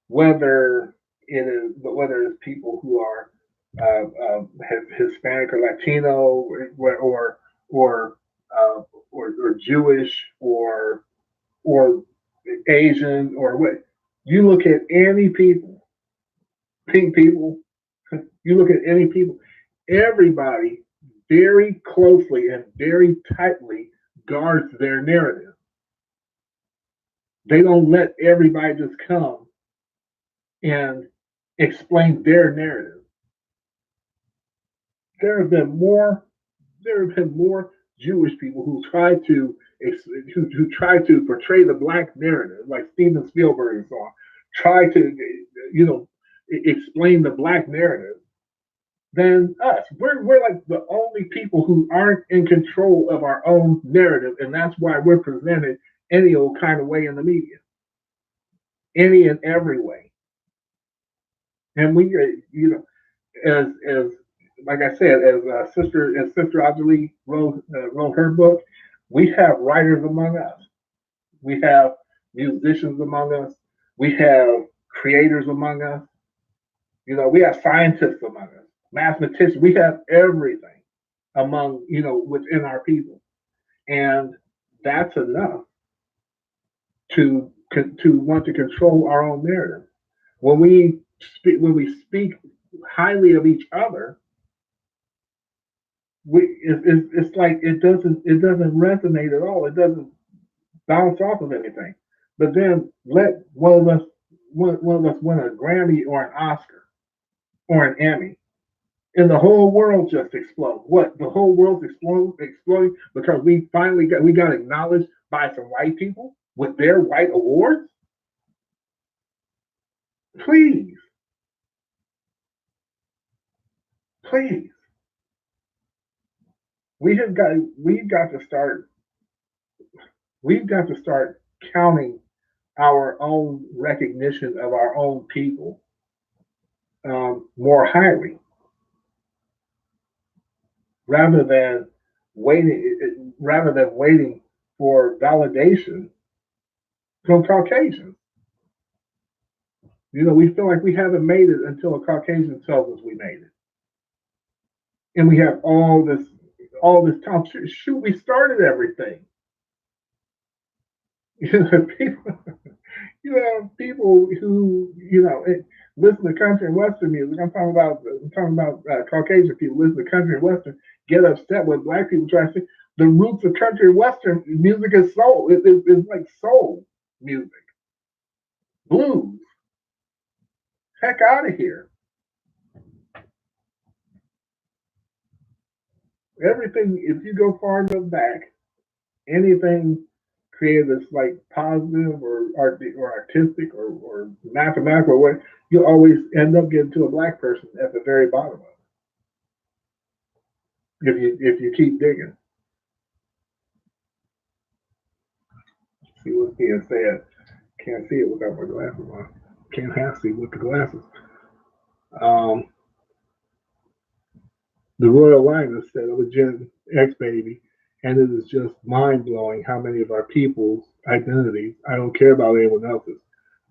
whether it's people who are Hispanic or Latino or or Jewish or Asian or what, you look at any people, pink people, you look at any people, everybody very closely and very tightly guards their narrative. They don't let everybody just come and explain their narrative. There have been more. There have been more Jewish people who try to portray the black narrative, like Steven Spielberg and so on, try to explain the black narrative than us. We're like the only people who aren't in control of our own narrative, and that's why we're presented any old kind of way in the media, any and every way. And we, as like I said, as Sister Audrey wrote her book, we have writers among us, we have musicians among us, we have creators among us. We have scientists among us, mathematicians. We have everything within our people, and that's enough to want to control our own narrative. When we speak highly of each other, it's like it doesn't resonate at all. It doesn't bounce off of anything. But then let one of us win a Grammy or an Oscar or an Emmy, and the whole world just explodes. What, the whole world's exploding because we got acknowledged by some white people with their white awards? Please, please. We have got we've got to start we've got to start counting our own recognition of our own people more highly, rather than waiting for validation from Caucasians. We feel like we haven't made it until a Caucasian tells us we made it, and we have all this time. Shoot, we started everything. People, people who listen to country and western music. I'm talking about Caucasian people listen to country and western, get upset when black people try to sing. The roots of country and western music is soul. It's like soul music, blues. Heck out of here. Everything. If you go far enough back, anything created that's like positive or artistic or mathematical or what, you always end up getting to a black person at the very bottom of it if you keep digging. See what's being said. Can't see it without my glasses on. Can't half see with the glasses. Um, the Royal Lioness said, I'm a Gen X baby, and it is just mind blowing how many of our people's identities, I don't care about anyone else's,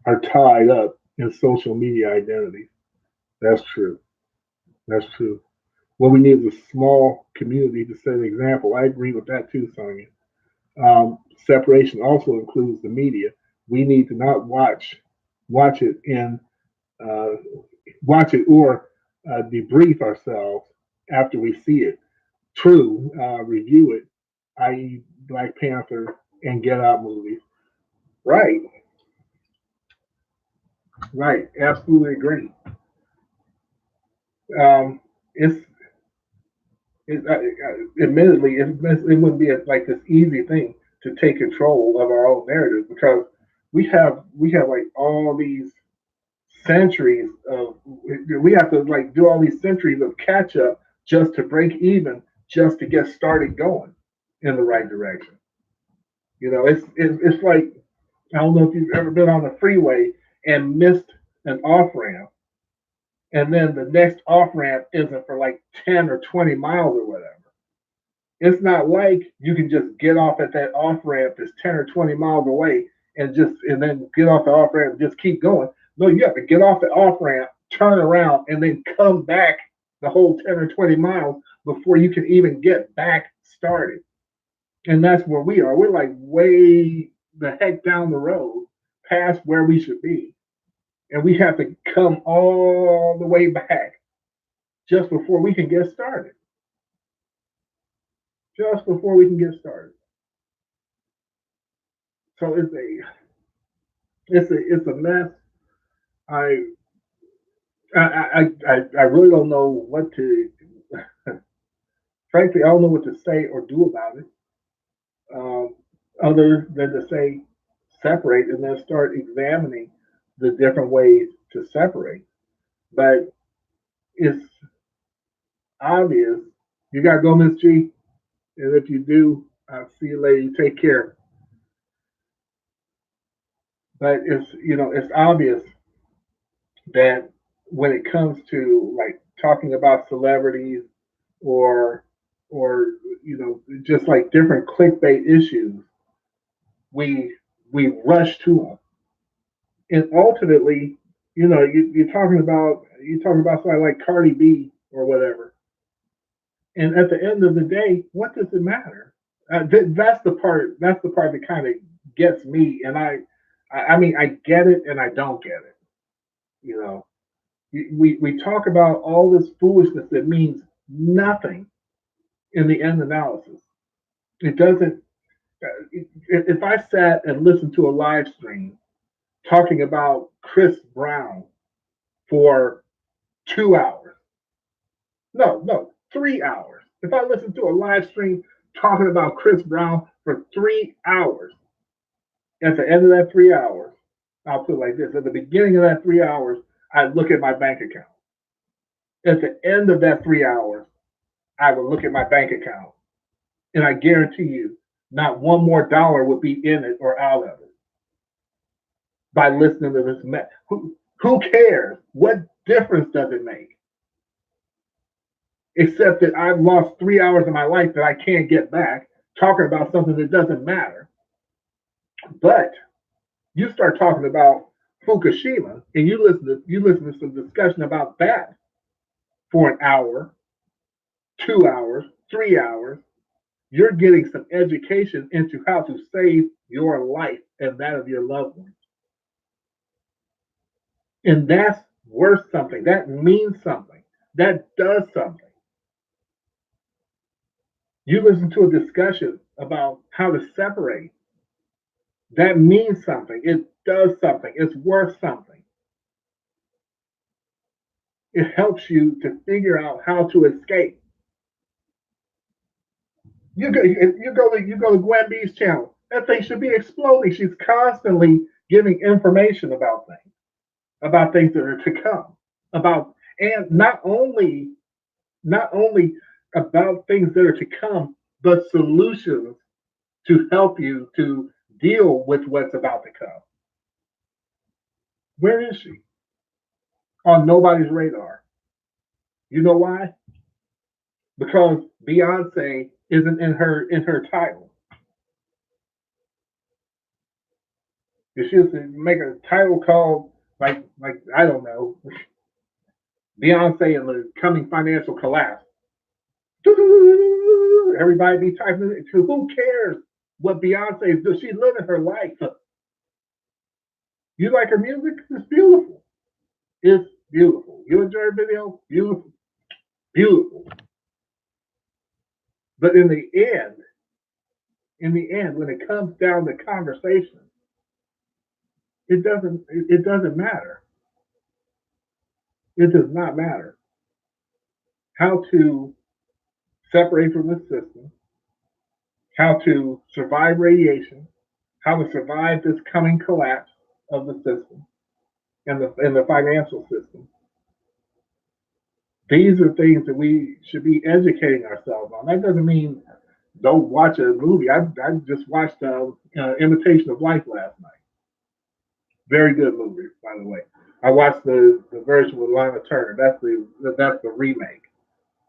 are tied up in social media identities. That's true. That's true. What we need is a small community to set an example. I agree with that too, Sonia. Separation also includes the media. We need to not watch it in uh, watch it or debrief ourselves after we see it. True, review it, i.e., Black Panther and Get Out movies. Right, right, absolutely agree. It's admittedly it wouldn't be like this easy thing to take control of our own narrative because we have like all these centuries of we have to like do all these centuries of catch up just to break even, just to get started going in the right direction. It's like I don't know if you've ever been on the freeway and missed an off ramp, and then the next off ramp isn't for like 10 or 20 miles or whatever. It's not like you can just get off at that off ramp that's 10 or 20 miles away and then get off the off ramp and just keep going. No, you have to get off the off ramp, turn around, and then come back the whole 10 or 20 miles before you can even get back started. And that's where we are. We're like way the heck down the road past where we should be. And we have to come all the way back just before we can get started. Just before we can get started. So it's a mess. I I really don't know what to. Frankly, I don't know what to say or do about it, um, other than to say separate and then start examining the different ways to separate. But it's obvious. You got to go, Miss G, and if you do, I'll see you later. You take care. But it's obvious that when it comes to like talking about celebrities or or just like different clickbait issues, we we rush to them, and ultimately, you're talking about somebody like Cardi B or whatever, and at the end of the day, what does it matter? That's the part. That's the part that kind of gets me, and I mean, I get it and I don't get it. You know, we talk about all this foolishness that means nothing in the end analysis. It doesn't. If I sat and listened to a live stream talking about Chris Brown for 2 hours, no, 3 hours. If I listened to a live stream talking about Chris Brown for 3 hours, at the end of that 3 hours, I'll put it like this: at the beginning of that 3 hours, I look at my bank account. At the end of that 3 hours, I would look at my bank account, and I guarantee you, not one more dollar would be in it or out of it by listening to this mess. Who cares? What difference does it make? Except that I've lost 3 hours of my life that I can't get back talking about something that doesn't matter. But you start talking about Fukushima and you listen to some discussion about that for an hour, 2 hours, 3 hours. You're getting some education into how to save your life and that of your loved ones. And that's worth something. That means something. That does something. You listen to a discussion about how to separate. That means something. It does something. It's worth something. It helps you to figure out how to escape. You go to Gwen B's channel. That thing should be exploding. She's constantly giving information about things that are to come. About and not only about things that are to come, but solutions to help you to deal with what's about to come. Where is she? On nobody's radar. You know why? Because Beyonce isn't in her title. If she was to make a title called like I don't know, Beyonce and the coming financial collapse, everybody be typing it. Who cares what Beyonce is doing? She's living her life. You like her music? It's beautiful. It's beautiful. You enjoy her video? Beautiful. Beautiful. But in the end, when it comes down to conversation, it doesn't matter. It does not matter how to separate from the system, how to survive radiation, how to survive this coming collapse of the system and the financial system. These are things that we should be educating ourselves on. That doesn't mean don't watch a movie. I just watched Imitation of Life last night. Very good movie, by the way. I watched the version with Lana Turner. That's the remake.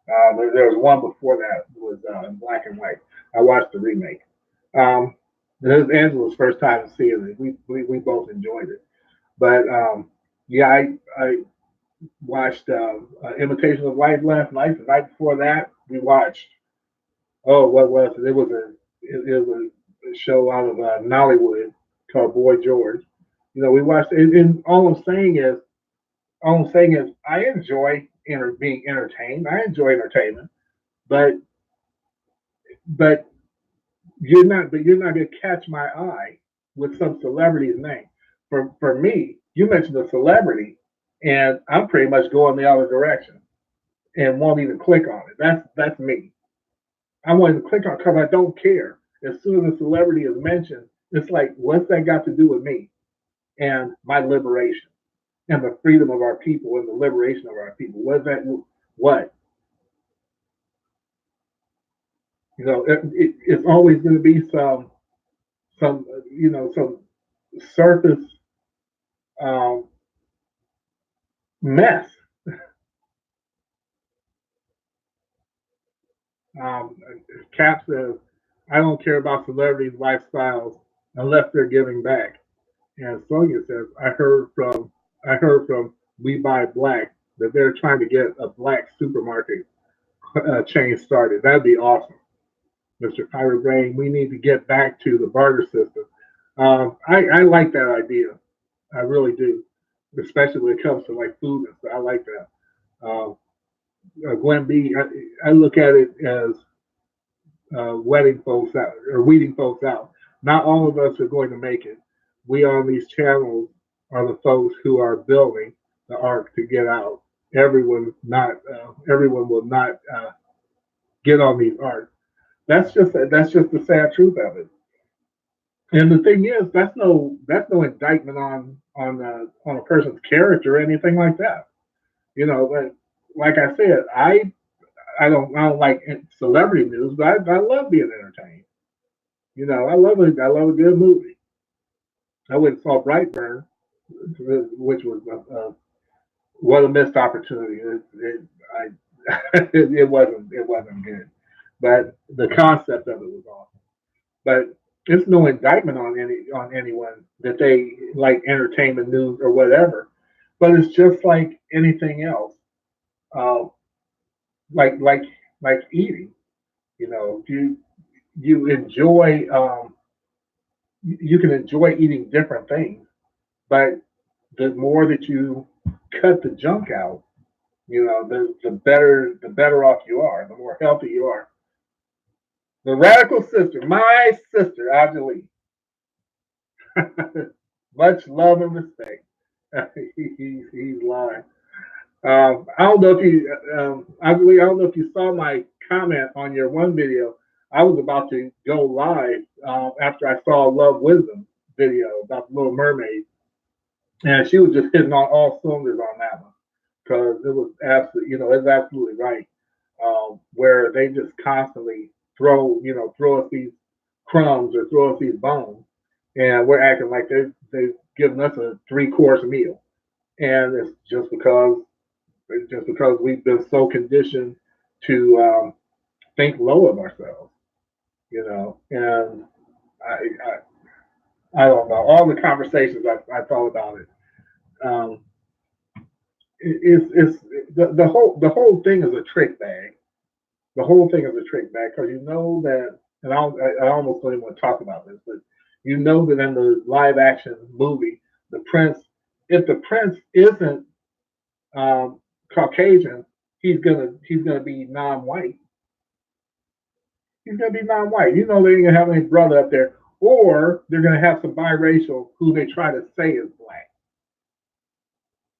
There was one before that was in black and white. I watched the remake. This is Angela's first time seeing it. We both enjoyed it. But yeah, I watched Imitation of Life last night. The night before that, we watched. Oh, what was it? It was a show out of Nollywood called Boy George. We watched it, and all I'm saying is, I enjoy being entertained. I enjoy entertainment, but but you're not going to catch my eye with some celebrity's name. For me, you mentioned a celebrity, and I'm pretty much going the other direction and won't even click on it. That's me. I won't even click on it because I don't care. As soon as a celebrity is mentioned, it's like, what's that got to do with me and my liberation and the freedom of our people and the liberation of our people? What's that? What? It's always going to be some surface um, mess. Um, Cap says, "I don't care about celebrities' lifestyles unless they're giving back." And Sonia says, "I heard from We Buy Black that they're trying to get a black supermarket chain started. That'd be awesome, Mr. Pirate Brain. We need to get back to the barter system." I like that idea. I really do, especially when it comes to like food and stuff. I like that. Uh, Gwen B, I look at it as wedding folks out or weeding folks out. Not all of us are going to make it. We on these channels are the folks who are building the arc to get out. Everyone will not get on these arcs. That's just the sad truth of it. And the thing is, that's no indictment on a person's character or anything like that. But like I said, I don't like celebrity news, but I love being entertained. I love a good movie. I went and saw Brightburn, which was what a missed opportunity. It wasn't good, but the concept of it was awesome. But it's no indictment on anyone that they like entertainment news or whatever. But it's just like anything else, uh, like like like eating. You enjoy you can enjoy eating different things, but the more that you cut the junk out, the better off you are, the more healthy you are. The radical sister, my sister, Ajali, much love and respect. He's lying. I don't know if you, Ajali, I don't know if you saw my comment on your one video. I was about to go live after I saw Love Wisdom video about the Little Mermaid, and she was just hitting on all cylinders on that one because it was it's absolutely right. Where they just constantly throw us these crumbs or throw us these bones, and we're acting like they've giving us a 3-course meal, and it's just because we've been so conditioned to think low of ourselves, And I don't know. All the conversations I thought about it, um, it's the whole thing is a trick bag. The whole thing is a trick bag because you know that, and I almost don't even want to talk about this, but you know that in the live action movie, the prince, if the prince isn't um, Caucasian, he's gonna be non-white. He's gonna be non-white. They ain't gonna have any brother up there, or they're gonna have some biracial who they try to say is black.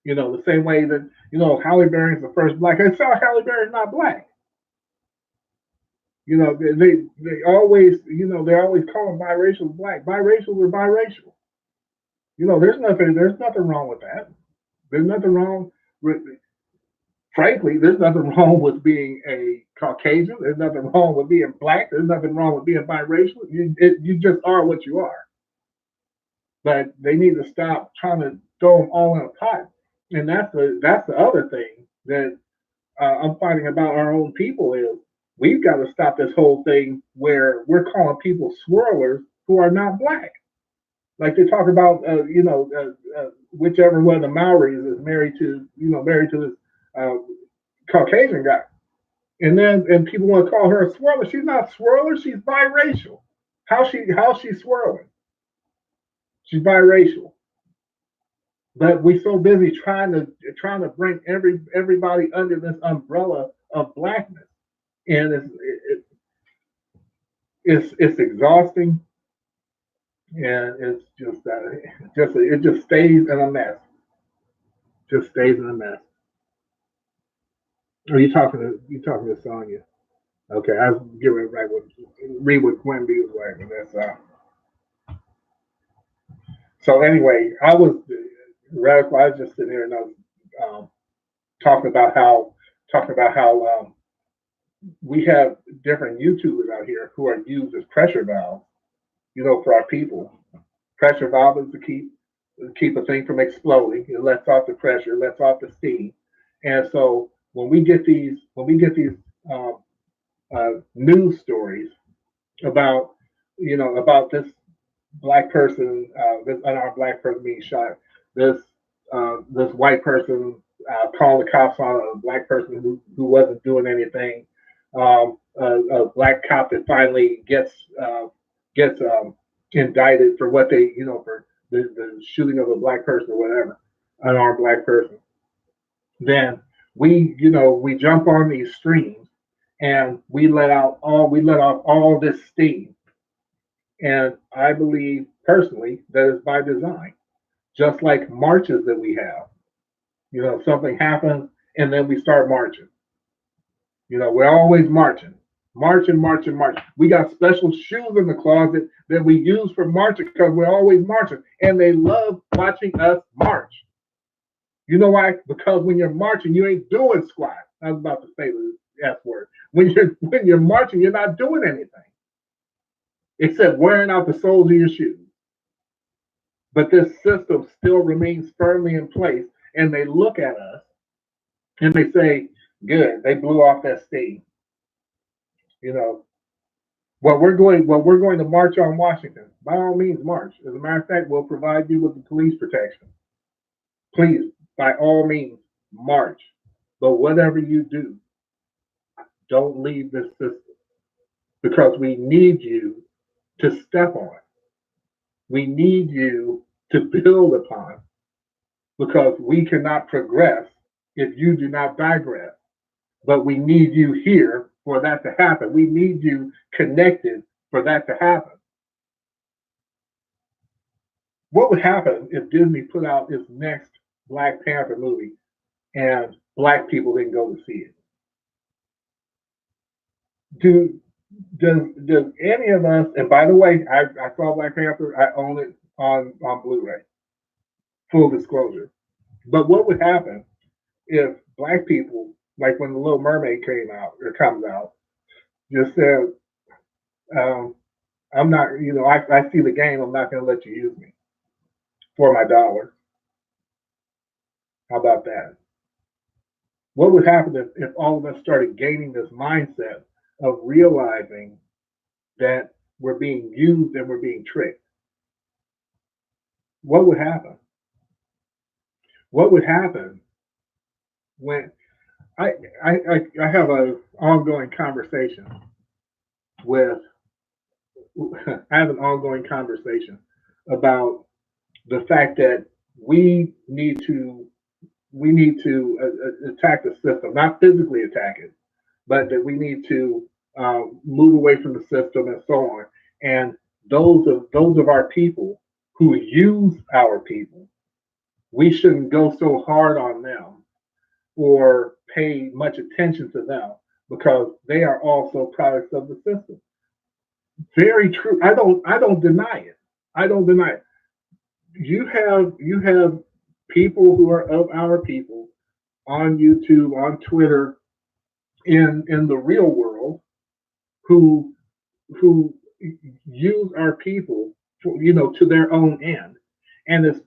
The same way that Halle Berry's the first black. I saw Halle Berry's not black. They always they always call them biracial black. Biracial are biracial. There's nothing wrong with that. There's nothing wrong with frankly, there's nothing wrong with being a Caucasian. There's nothing wrong with being black. There's nothing wrong with being biracial. You just are what you are. But they need to stop trying to throw them all in a pot. And that's the other thing that I'm fighting about our own people is we've got to stop this whole thing where we're calling people swirlers who are not black. Like they talk about, whichever one of the Maoris is married to this uh, Caucasian guy, and people want to call her a swirler. She's not a swirler. She's biracial. How's she swirling? She's biracial. But we're so busy trying to bring everybody under this umbrella of blackness, and it's exhausting, and it's it just stays in a mess. Just stays in a mess. Are you talking to Sonya? Okay, I was getting ready to read what Quimby was writing. That's so anyway. I was radical. I was just sitting here and I was um, talking about how we have different YouTubers out here who are used as pressure valves, for our people. Pressure valve is to keep a thing from exploding. It lets off the pressure, lets off the steam, and so when we get these um, news stories about about this black person, this unarmed black person being shot, this white person calling the cops on a black person who wasn't doing anything, a black cop that finally gets indicted for what they for the shooting of a black person or whatever, unarmed black person. Then we jump on these streams and we let off all this steam. And I believe personally that is by design. Just like marches that we have. Something happens and then we start marching. We're always marching. Marching, marching, marching. We got special shoes in the closet that we use for marching because we're always marching. And they love watching us march. You know why? Because when you're marching, you ain't doing squat. I was about to say the F word. When you're marching, you're not doing anything except wearing out the soles of your shoes. But this system still remains firmly in place, and they look at us and they say, "Good, they blew off that steam." You know, we're going to march on Washington. By all means, march. As a matter of fact, we'll provide you with the police protection. Please, by all means, march. But whatever you do, don't leave this system because we need you to step on. We need you to build upon because we cannot progress if you do not digress. But we need you here for that to happen. We need you connected for that to happen. What would happen if Disney put out its next Black Panther movie and black people didn't go to see it? Do does any of us? And by the way, I saw Black Panther. I own it on Blu-ray. Full disclosure. But what would happen if black people, like when the Little Mermaid came out or comes out, just said, um, "I'm not. I see the game. I'm not going to let you use me." for my dollar. How about that? What would happen if all of us started gaining this mindset of realizing that we're being used and we're being tricked? What would happen? What would happen when I have an ongoing conversation with I have an ongoing conversation about the fact that we need to attack the system, not physically attack it, but that we need to move away from the system and so on. And those of our people who use our people, we shouldn't go so hard on them or pay much attention to them because they are also products of the system. Very true. I don't deny it. I don't deny it. You have people who are of our people on YouTube, on Twitter, in the real world who who use our people for, to their own end, and it's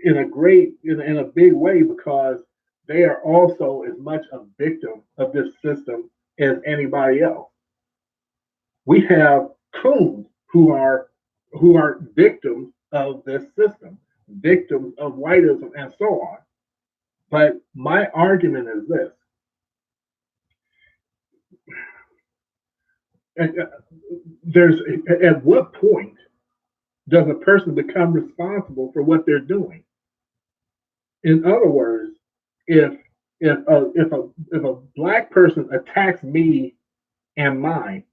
in a big way because they are also as much a victim of this system as anybody else. We have coons who are victims of this system, victims of whiteism and so on. But my argument is this: there's at what point does a person become responsible for what they're doing? In other words, if if a black person attacks me and mine,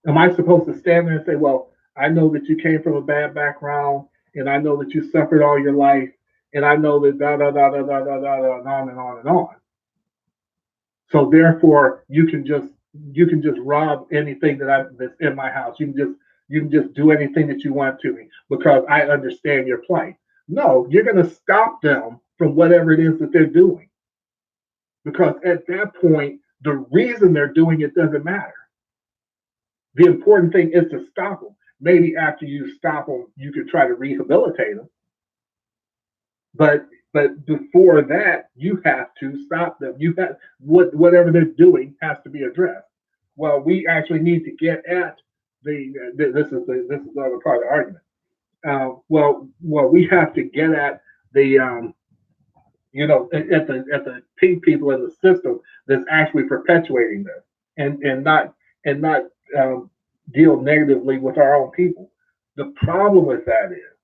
am I supposed to stand there and say, "Well, I know that you came from a bad background, and I know that you suffered all your life, and I know that da da da da da da da da and on and on and on. So therefore, you can just rob anything that's in my house. You can just do anything that you want to me because I understand your plight." No, you're going to stop them from whatever it is that they're doing because at that point, the reason they're doing it doesn't matter. The important thing is to stop them. Maybe after you stop them, you could try to rehabilitate them, but before that, you have to stop them. You have whatever they're doing has to be addressed. Well, we actually need to get at this is the other part of the argument. Well, we have to get at the at the pink people in the system that's actually perpetuating this, and not um, deal negatively with our own people. The problem with that is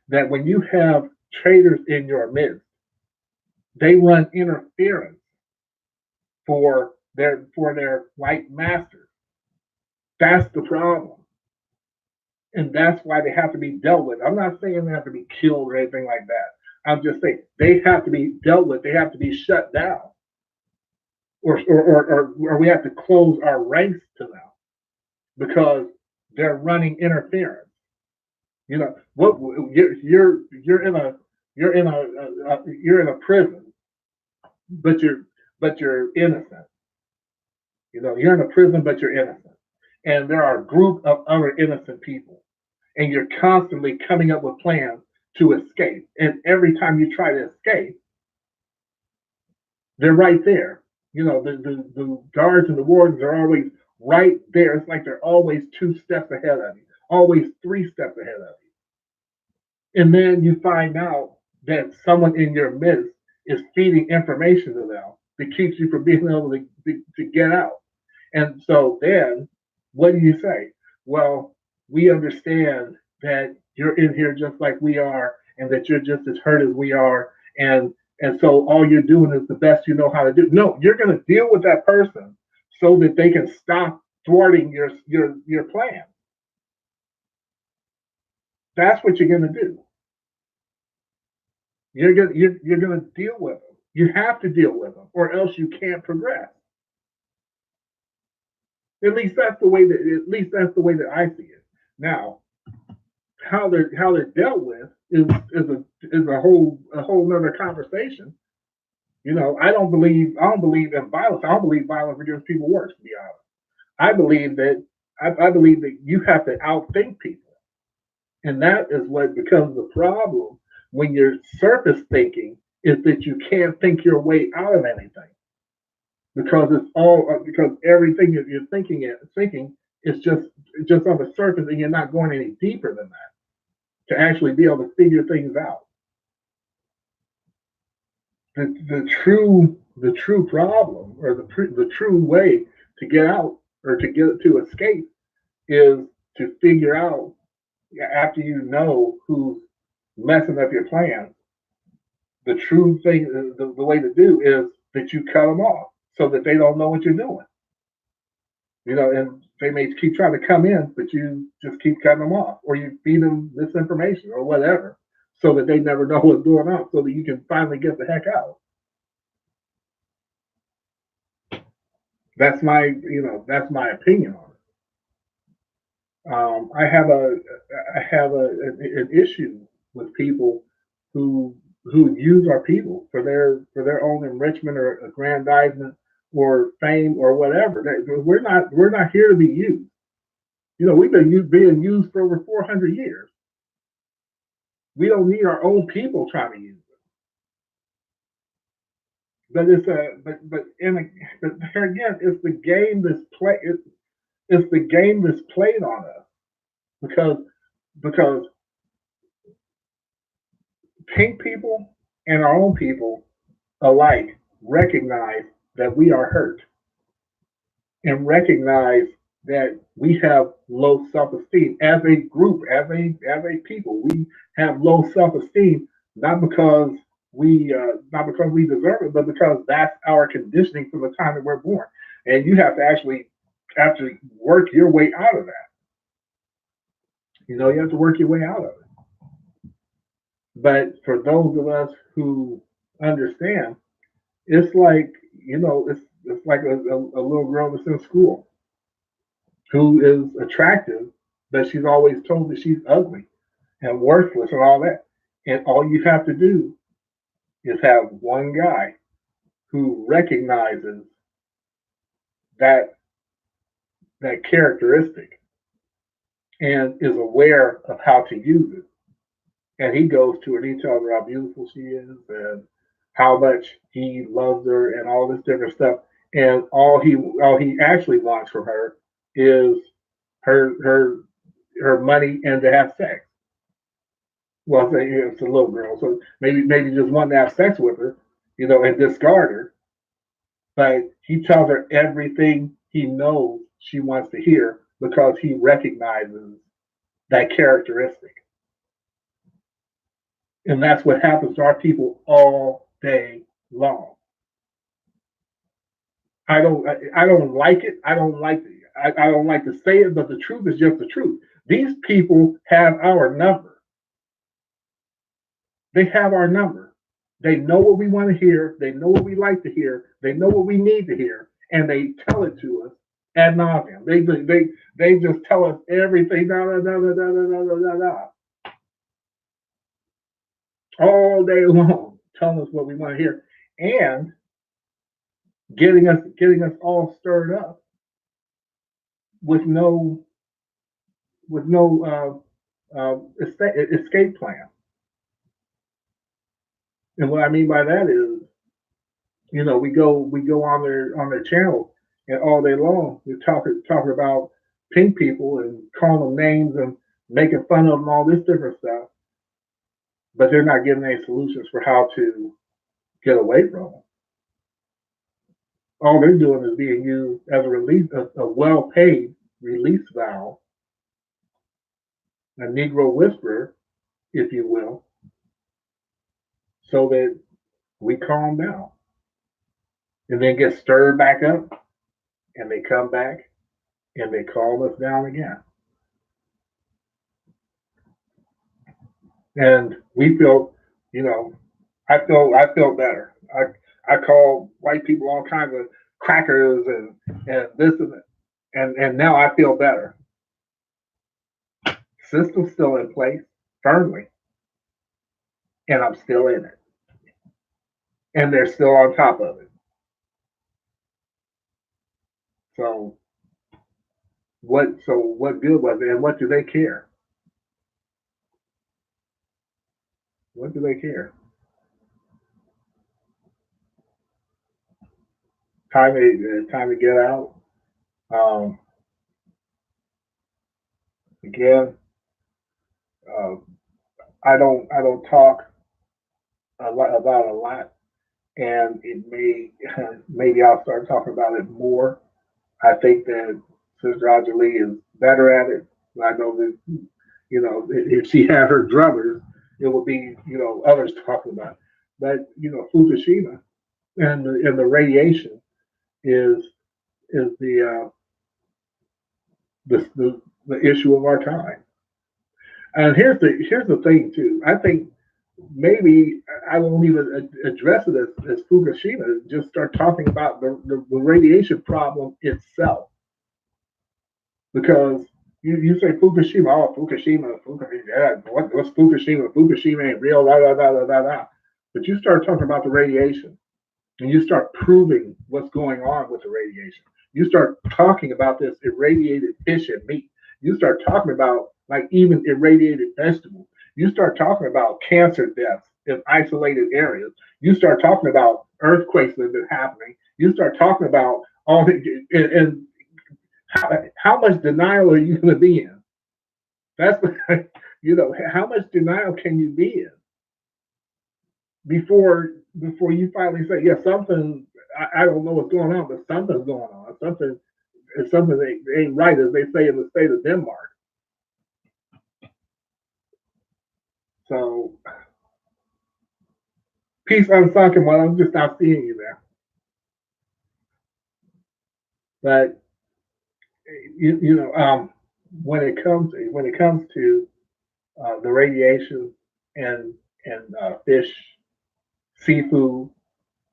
that when you have traders in your midst, they run interference for their white masters. That's the problem, and that's why they have to be dealt with. I'm not saying they have to be killed or anything like that. I'm just saying they have to be dealt with. They have to be shut down, or we have to close our ranks to them because they're running interference. What you're in a prison, but you're innocent. You're in a prison, but you're innocent, and there are a group of other innocent people, and you're constantly coming up with plans to escape. And every time you try to escape, they're right there. The guards and the wardens are always right there. It's like they're always 2 steps ahead of you, always 3 steps ahead of you. And then you find out that someone in your midst is feeding information to them that keeps you from being able to get out. And so then what do you say? Well, we understand that you're in here just like we are, and that you're just as hurt as we are, and so all you're doing is the best you know how to do. No, you're going to deal with that person so that they can stop thwarting your plan. That's what you're going to do. You're going to deal with them. You have to deal with them, or else you can't progress. At least that's the way that I see it. Now, how they're dealt with is a whole nother conversation. I don't believe in violence. I don't believe violence reduces people worse. To be honest, I believe that you have to outthink people And that is what becomes the problem when you're surface thinking, is that you can't think your way out of anything because it's all because everything that you're thinking is just on the surface, and you're not going any deeper than that to actually be able to figure things out. The true problem, or the true way to get out, or to escape, is to figure out, after you know who's messing up your plans. The true thing, the way to do, is that you cut them off so that they don't know what you're doing. And they may keep trying to come in, but you just keep cutting them off, or you feed them misinformation or whatever, so that they never know what's going on, so that you can finally get the heck out. That's my opinion on it. I have an issue with people who use our people for their own enrichment or aggrandizement or fame or whatever. We're not here to be used. We've been being used for over 400 years. We don't need our own people trying to use it. But it's a but there again, it's the game that's it's the game that's played on us, because because pink people and our own people alike recognize that we are hurt, and recognize that we have low self-esteem as a group, as a people. We have low self-esteem, not because we deserve it, but because that's our conditioning from the time that we're born. And you have to work your way out of that. You have to work your way out of it. But for those of us who understand, it's like it's like a little girl that's in school who is attractive, but she's always told that she's ugly and worthless and all that. And all you have to do is have one guy who recognizes that that characteristic and is aware of how to use it. And he goes to her and he tells her how beautiful she is and how much he loves her and all this different stuff. And all he actually wants from her is her money and to have sex. Well, it's a little girl, so maybe just want to have sex with her, and discard her. But he tells her everything he knows she wants to hear because he recognizes that characteristic. And that's what happens to our people all day long. I don't like it. I don't like to say it, but the truth is just the truth. These people have our number. They have our number. They know what we want to hear. They know what we like to hear. They know what we need to hear, and they tell it to us ad nauseum. They just tell us everything, da, da, da, da, da, da, da, da, all day long, telling us what we want to hear, and getting us all stirred up with no escape plan. And what I mean by that is, we go on their channel, and all day long we talking about pink people and calling them names and making fun of them, all this different stuff. But they're not giving any solutions for how to get away from them. All they're doing is being used as a well-paid release valve, a Negro whisperer, if you will, so that we calm down and then get stirred back up, and they come back and they calm us down again. And we feel, I feel better. I call white people all kinds of crackers and this and that. And now I feel better. System's still in place firmly, and I'm still in it. And they're still on top of it. So what good was it, and what do they care? do they care? Time to get out. Um, again, uh, I don't talk a lot about a lot, and it may maybe I'll start talking about it more. I think that Sister Roger Lee is better at it. I know that if she had her druthers, it would be others talking about it. But Fukushima and the radiation is the issue of our time. And here's the thing too. I think maybe I won't even address it as Fukushima. Just start talking about the radiation problem itself, because you say Fukushima, oh Fukushima, yeah, what's Fukushima? Fukushima ain't real, da da da da da da. But you start talking about the radiation, and you start proving what's going on with the radiation. You start talking about this irradiated fish and meat. You start talking about like even irradiated vegetables. You start talking about cancer deaths in isolated areas. You start talking about earthquakes that have been happening. You start talking about all the and how much denial are you going to be in? That's how much denial can you be in before you finally say, yeah, something I don't know what's going on, but something's going on. Something that ain't right, as they say in the state of Denmark. So peace unsunken one, I'm just not seeing you there. But when it comes to the radiation and fish, seafood,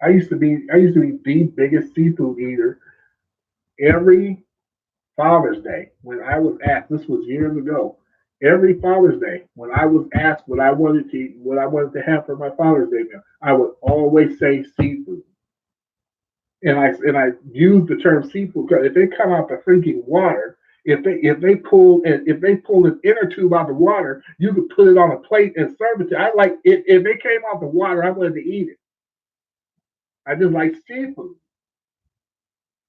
I used to be the biggest seafood eater. Every Father's Day, when I was asked, this was years ago, every Father's Day, when I was asked what I wanted to eat, what I wanted to have for my Father's Day meal, I would always say seafood. And I use the term seafood because if they come out the freaking water, if they pull an inner tube out of the water, you could put it on a plate and serve it to. I like it if it came out the water, I wanted to eat it. I just like seafood.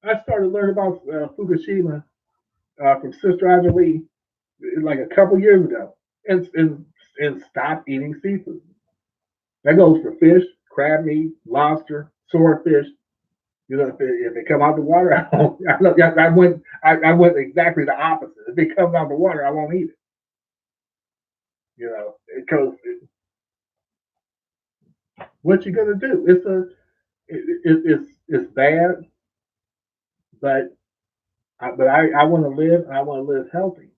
I started learning about Fukushima from Sister Ivy Lee like a couple years ago, and stopped eating seafood. That goes for fish, crab meat, lobster, swordfish. If they come out the water, I went exactly the opposite. If it comes out the water, I won't eat it. Because what you gonna do? It's bad, but I want to live, and I want to live healthy,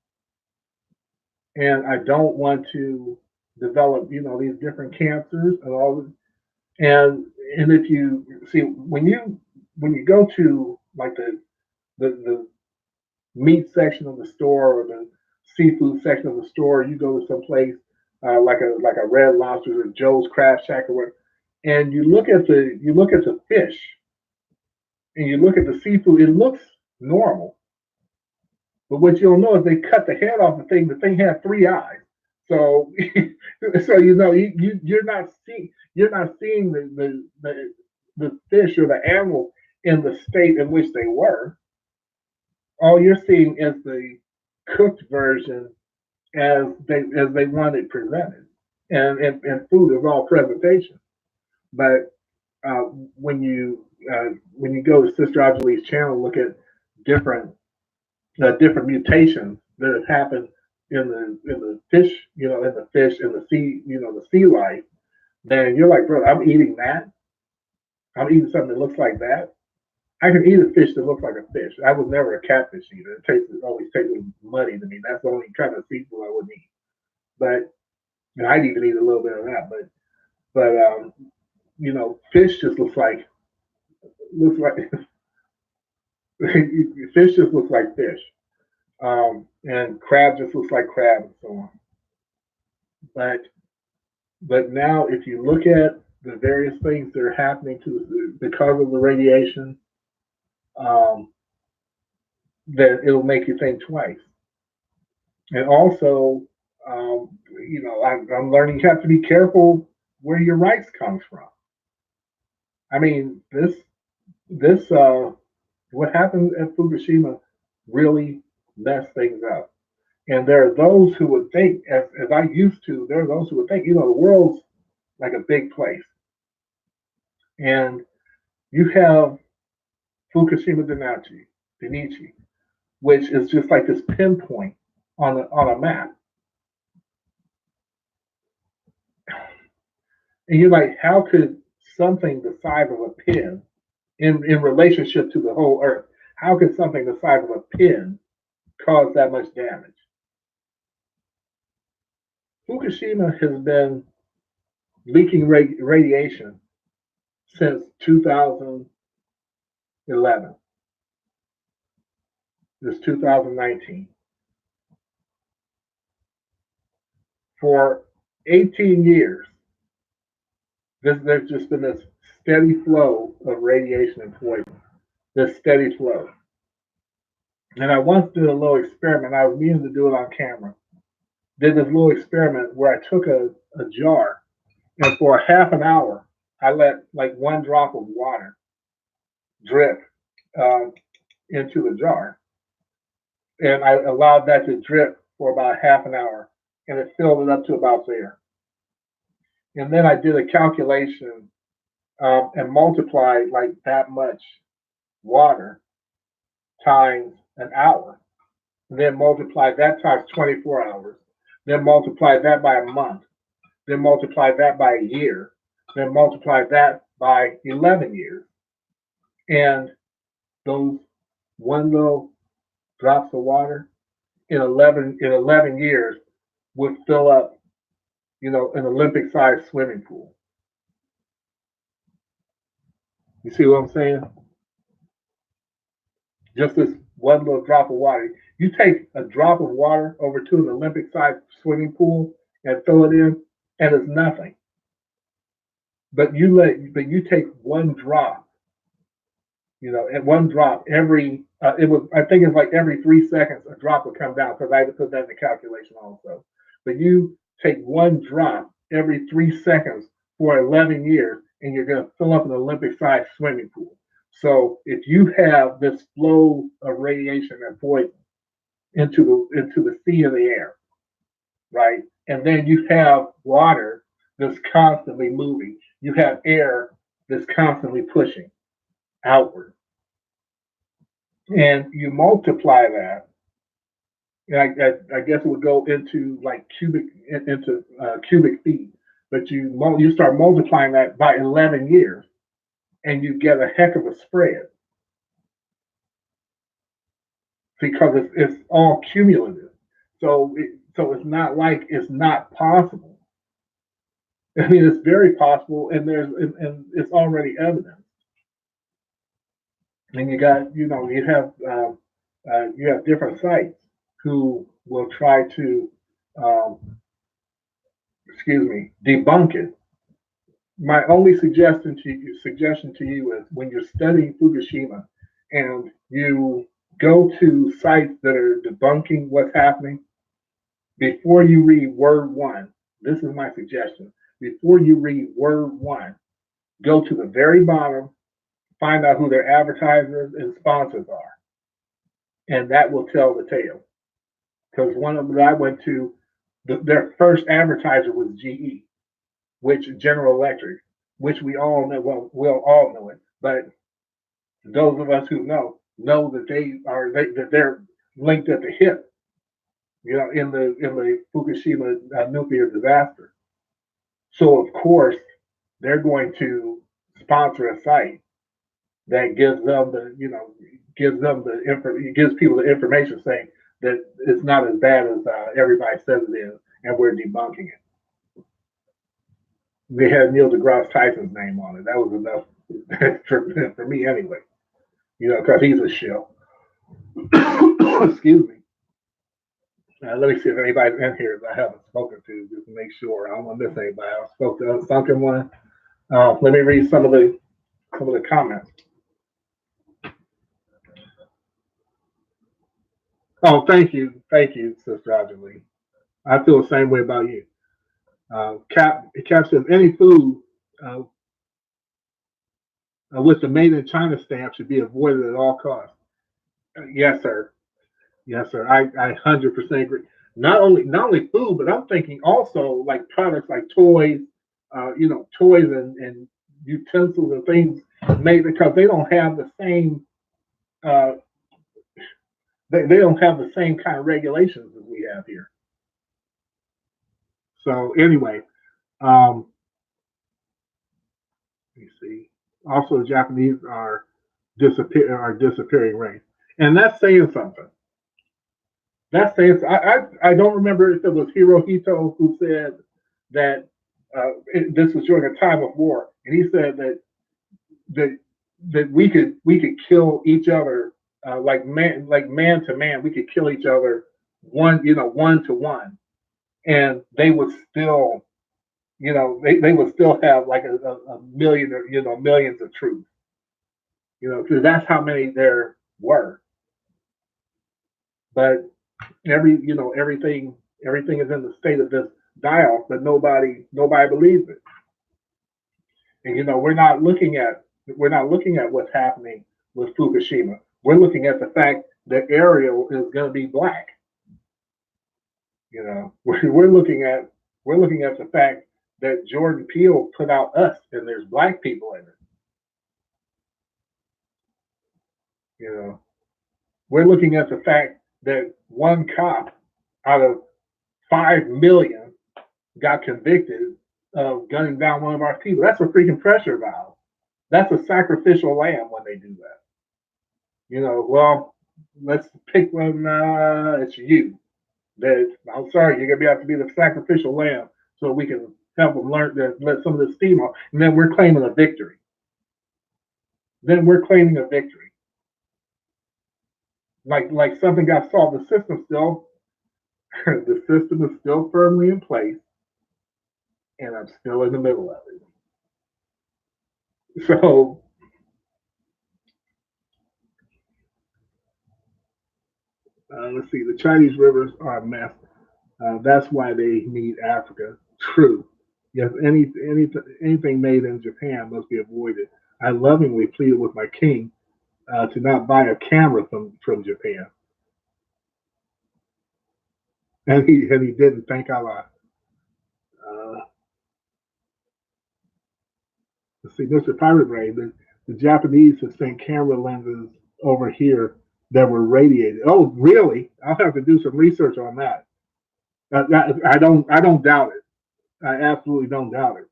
and I don't want to develop these different cancers and all. And if you see when you go to like the meat section of the store or the seafood section of the store, you go to some place like a Red Lobster or Joe's Crab Shack or whatever, and you look at the fish and you look at the seafood, it looks normal. But what you don't know is they cut the head off the thing. The thing had three eyes. So so you're not seeing the fish or the animal in the state in which they were. All you're seeing is the cooked version as they want it presented, and food is all presentation. But uh, when you go to Sister Anjali's channel, look at different different mutations that have happened in the fish, in the fish in the sea, the sea life. Then you're like, bro, I'm eating that. I'm eating something that looks like that. I can eat a fish that looks like a fish. I was never a catfish eater. It always tasted muddy to me. That's the only kind of seafood I wouldn't eat. But I'd even eat a little bit of that. But fish just looks like fish just looks like fish, and crab just looks like crab, and so on. But now, if you look at the various things that are happening because of the radiation, um, then it'll make you think twice. And also, I'm learning you have to be careful where your rights comes from. I mean, what happened at Fukushima really messed things up. And there are those who would think, as I used to, there are those who would think, the world's like a big place. And you have Fukushima Daiichi, which is just like this pinpoint on a map. And you're like, how could something the size of a pin in relationship to the whole Earth, how could something the size of a pin cause that much damage? Fukushima has been leaking radiation since 2011. It's 2019. For 18 years, there's just been this steady flow of radiation and poison, this steady flow. And I once did a little experiment. I was meaning to do it on camera. Did this little experiment where I took a jar, and for a half an hour, I let like one drop of water drip into the jar. And I allowed that to drip for about half an hour, and it filled it up to about there. And then I did a calculation and multiplied like that much water times an hour. And then multiplied that times 24 hours. Then multiplied that by a month. Then multiplied that by a year. Then multiplied that by 11 years. And those one little drops of water in 11 years would fill up, an Olympic-sized swimming pool. You see what I'm saying? Just this one little drop of water. You take a drop of water over to an Olympic-sized swimming pool and throw it in, and it's nothing. But you take one drop, and one drop every. I think it's like every 3 seconds a drop would come down, because I had to put that in the calculation also. But you take one drop every 3 seconds for 11 years, and you're going to fill up an Olympic-sized swimming pool. So if you have this flow of radiation and poison into the sea and the air, right, and then you have water that's constantly moving, you have air that's constantly pushing outward, and you multiply that, and I guess it would go into like cubic feet, but you start multiplying that by 11 years, and you get a heck of a spread, because it's all cumulative. So it's not like it's not possible. I mean, it's very possible, and it's already evident. And you have different sites who will try to debunk it. My only suggestion to you is, when you're studying Fukushima and you go to sites that are debunking what's happening, before you read word one, this is my suggestion. Before you read word one, go to the very bottom, find out who their advertisers and sponsors are, and that will tell the tale. Because one of them that I went to, their first advertiser was GE, General Electric, which we all know. Well, we'll all know it, but those of us who know that they're linked at the hip, in the Fukushima nuclear disaster. So of course they're going to sponsor a site that gives people the information saying that it's not as bad as everybody says it is, and we're debunking it. They had Neil deGrasse Tyson's name on it. That was enough for me anyway, because he's a shill. Excuse me. Let me see if anybody's in here that I haven't spoken to, just to make sure. I don't want to miss anybody. I spoke to Sunken One. Let me read some of the comments. Oh, thank you, Sister Roger Lee. I feel the same way about you. Cap says any food uh, with the made in China stamp should be avoided at all costs. Yes, sir. Yes, sir. I 100% agree. Not only food, but I'm thinking also like products like toys, toys and utensils and things made because they don't have the same uh, they don't have the same kind of regulations as we have here. So anyway, um, let me see. Also, the Japanese are disappearing race, and that's saying something. That's saying I don't remember if it was Hirohito who said that this was during a time of war, and he said that that we could kill each other like man to man. We could kill each other one to one, and they would still they would still have like a million or millions of troops. Because that's how many there were. But everything is in the state of this dial, but nobody believes it. And we're not looking at what's happening with Fukushima. We're looking at the fact that Ariel is going to be black. We're looking at the fact that Jordan Peele put out Us, and there's black people in it. You know, we're looking at the fact that one cop out of 5 million got convicted of gunning down one of our people. That's a freaking pressure valve. That's a sacrificial lamb when they do that. Well, let's pick one. It's you. That I'm sorry, you're gonna have to be the sacrificial lamb so we can help them learn to let some of the steam off, and then we're claiming a victory. Like something got solved. The system is still firmly in place, and I'm still in the middle of it. So let's see. The Chinese rivers are a mess. That's why they need Africa. True. Yes, anything made in Japan must be avoided. I lovingly pleaded with my king to not buy a camera from Japan, and he didn't. Thank Allah. Uh, let's see, Mr. Pirate Brain. The Japanese have sent camera lenses over here that were radiated. Oh, really? I'll have to do some research on that. I don't doubt it. I absolutely don't doubt it.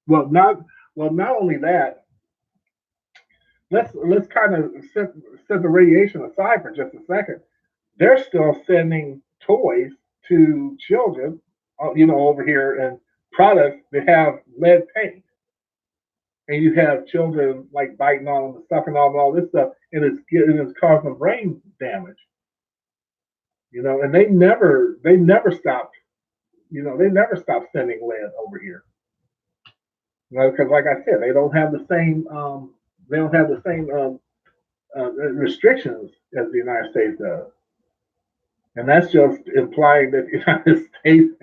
Well, not only that. Let's kind of set the radiation aside for just a second. They're still sending toys to children, over here, and products that have lead paint, and you have children like biting on them, sucking on them, all this stuff, and it's causing brain damage. And they never stopped. They never stopped sending lead over here. Because like I said, they don't have the same restrictions as the United States does, and that's just implying that the United States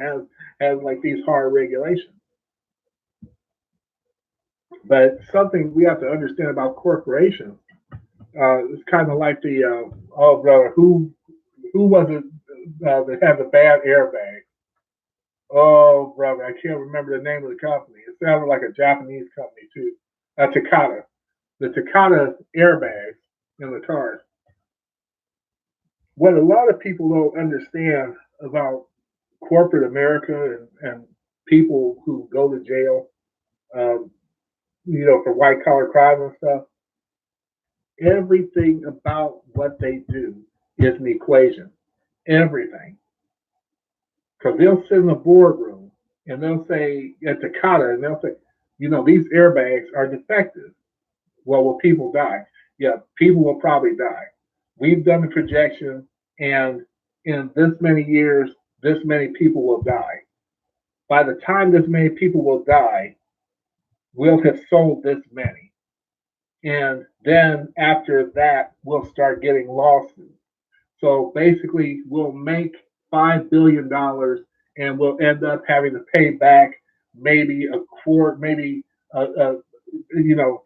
has like these hard regulations. But something we have to understand about corporations, it's kind of like the oh brother, who was it that had the bad airbag? Oh brother, I can't remember the name of the company. It sounded like a Japanese company too. Takata, the Takata airbags in the cars. What a lot of people don't understand about corporate America and people who go to jail, um, for white collar crimes and stuff, everything about what they do is an equation. Everything. Because they'll sit in a boardroom and they'll say at Takata, and they'll say, these airbags are defective. Well, will people die? Yeah, people will probably die. We've done the projection, and in this many years, this many people will die. By the time this many people will die, we'll have sold this many. And then after that, we'll start getting lawsuits. So basically, we'll make $5 billion and we'll end up having to pay back maybe a quarter, maybe you know,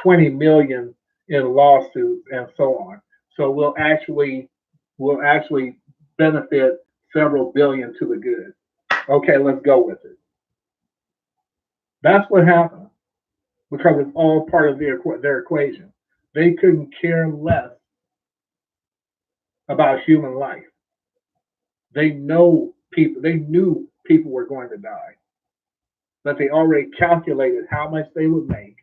20 million in lawsuits and so on. So we'll actually benefit several billion to the good. Okay, let's go with it. That's what happened because it's all part of their equation. They couldn't care less about human life. They knew people were going to die, but they already calculated how much they would make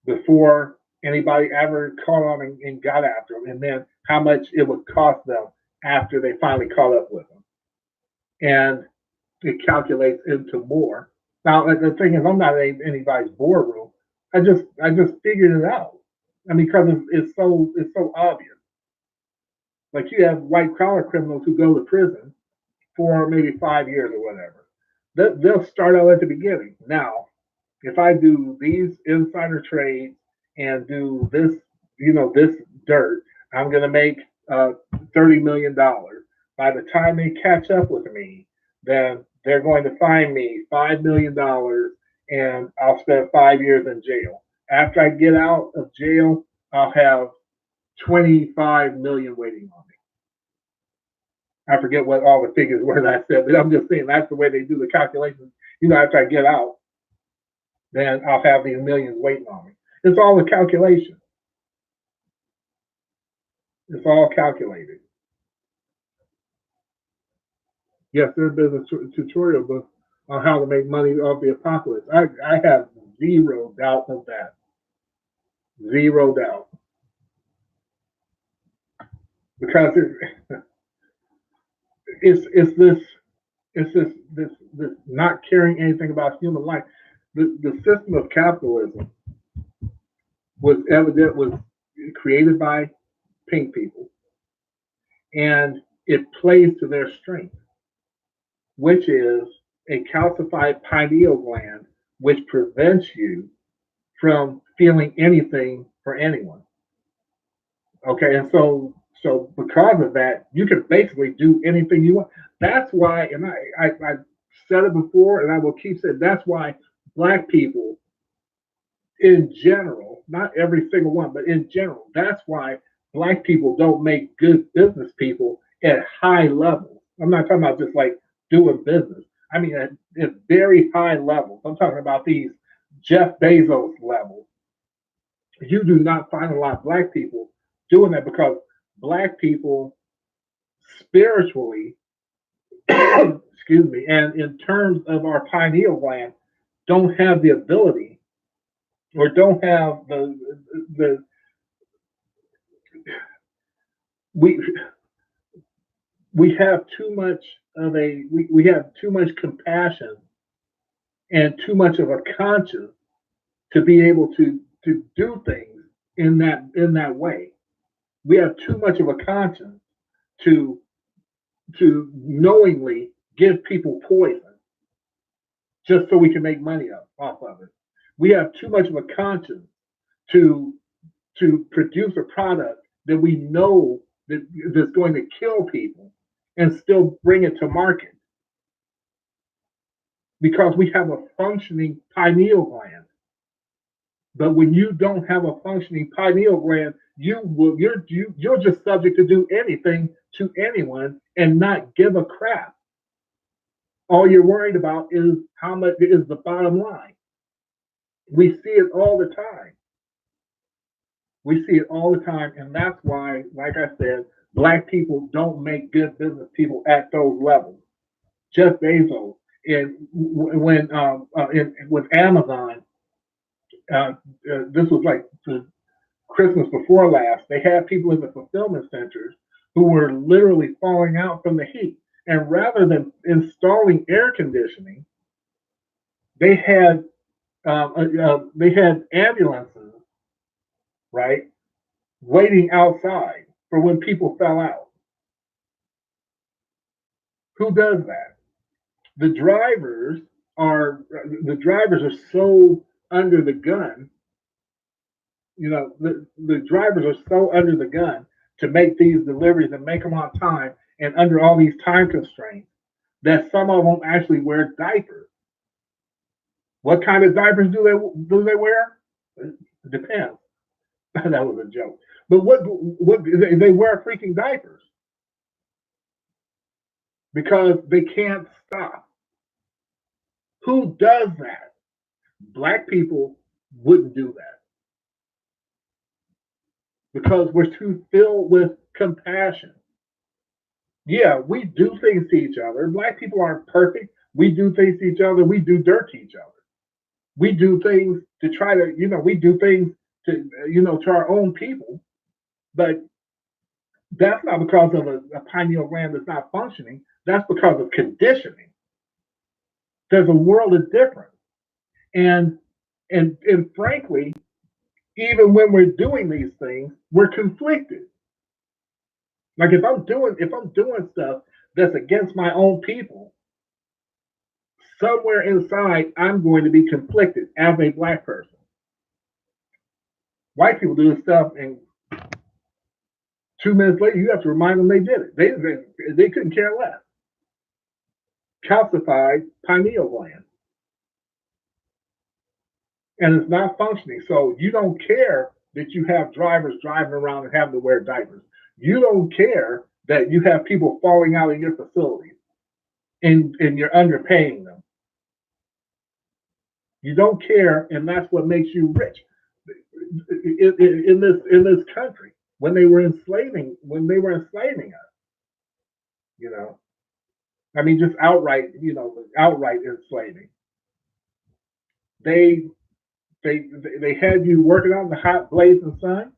before anybody ever caught on and got after them, and then how much it would cost them after they finally caught up with them. And it calculates into more. Now the thing is, I'm not in anybody's boardroom. I just figured it out. I mean, because it's so obvious. Like you have white collar criminals who go to prison for maybe 5 years or whatever. They'll start out at the beginning. Now, if I do these insider trades and do this, this dirt, I'm going to make $30 million. By the time they catch up with me, then they're going to fine me $5 million, and I'll spend 5 years in jail. After I get out of jail, I'll have 25 million waiting on me. I forget what all the figures were that I said, but I'm just saying that's the way they do the calculations. After I get out, then I'll have these millions waiting on me. It's all a calculation. It's all calculated. Yes, there's been a tutorial book on how to make money off the apocalypse. I have zero doubt of that. Zero doubt. Because it's this not caring anything about human life. The system of capitalism was created by pink people, and it plays to their strength, which is a calcified pineal gland, which prevents you from feeling anything for anyone. Okay, and so because of that, you can basically do anything you want. That's why, and I said it before, and I will keep saying that's why black people, in general, not every single one, but in general, that's why black people don't make good business people at high levels. I'm not talking about just like doing business. I mean at very high levels. I'm talking about these Jeff Bezos levels. You do not find a lot of black people doing that because black people spiritually, excuse me, and in terms of our pineal gland, don't have the ability or don't have the we we have too much we have too much compassion and too much of a conscience to be able to do things in that way. We have too much of a conscience to knowingly give people poison just so we can make money off of it. We have too much of a conscience to produce a product that we know that's going to kill people and still bring it to market because we have a functioning pineal gland. But when you don't have a functioning pineal gland, you're just subject to do anything to anyone and not give a crap. All you're worried about is how much is the bottom line. We see it all the time. We see it all the time, and that's why, like I said, black people don't make good business people at those levels. Jeff Bezos, and with Amazon, this was like the Christmas before last. They had people in the fulfillment centers who were literally falling out from the heat, and rather than installing air conditioning, they had ambulances, right, waiting outside for when people fell out. Who does that? The drivers are so under the gun. The drivers are so under the gun to make these deliveries and make them on time and under all these time constraints that some of them actually wear diapers. What kind of diapers do they wear? It depends. That was a joke. But what they wear freaking diapers because they can't stop. Who does that? Black people wouldn't do that because we're too filled with compassion. Yeah, we do things to each other. Black people aren't perfect. We do things to each other. We do dirt to each other. We do things to try to, we do things to, to our own people. But that's not because of a pineal gland that's not functioning. That's because of conditioning. There's a world of difference. And and frankly, even when we're doing these things, we're conflicted. Like if I'm doing stuff that's against my own people, somewhere inside I'm going to be conflicted as a black person. White people do this stuff, and 2 minutes later you have to remind them they did it. They couldn't care less. Calcified pineal gland, and it's not functioning. So you don't care that you have drivers driving around and having to wear diapers. You don't care that you have people falling out in your facilities and you're underpaying them. You don't care, and that's what makes you rich. In this country, when they were enslaving us, you know, I mean, just outright enslaving. They they had you working out in the hot blazing sun,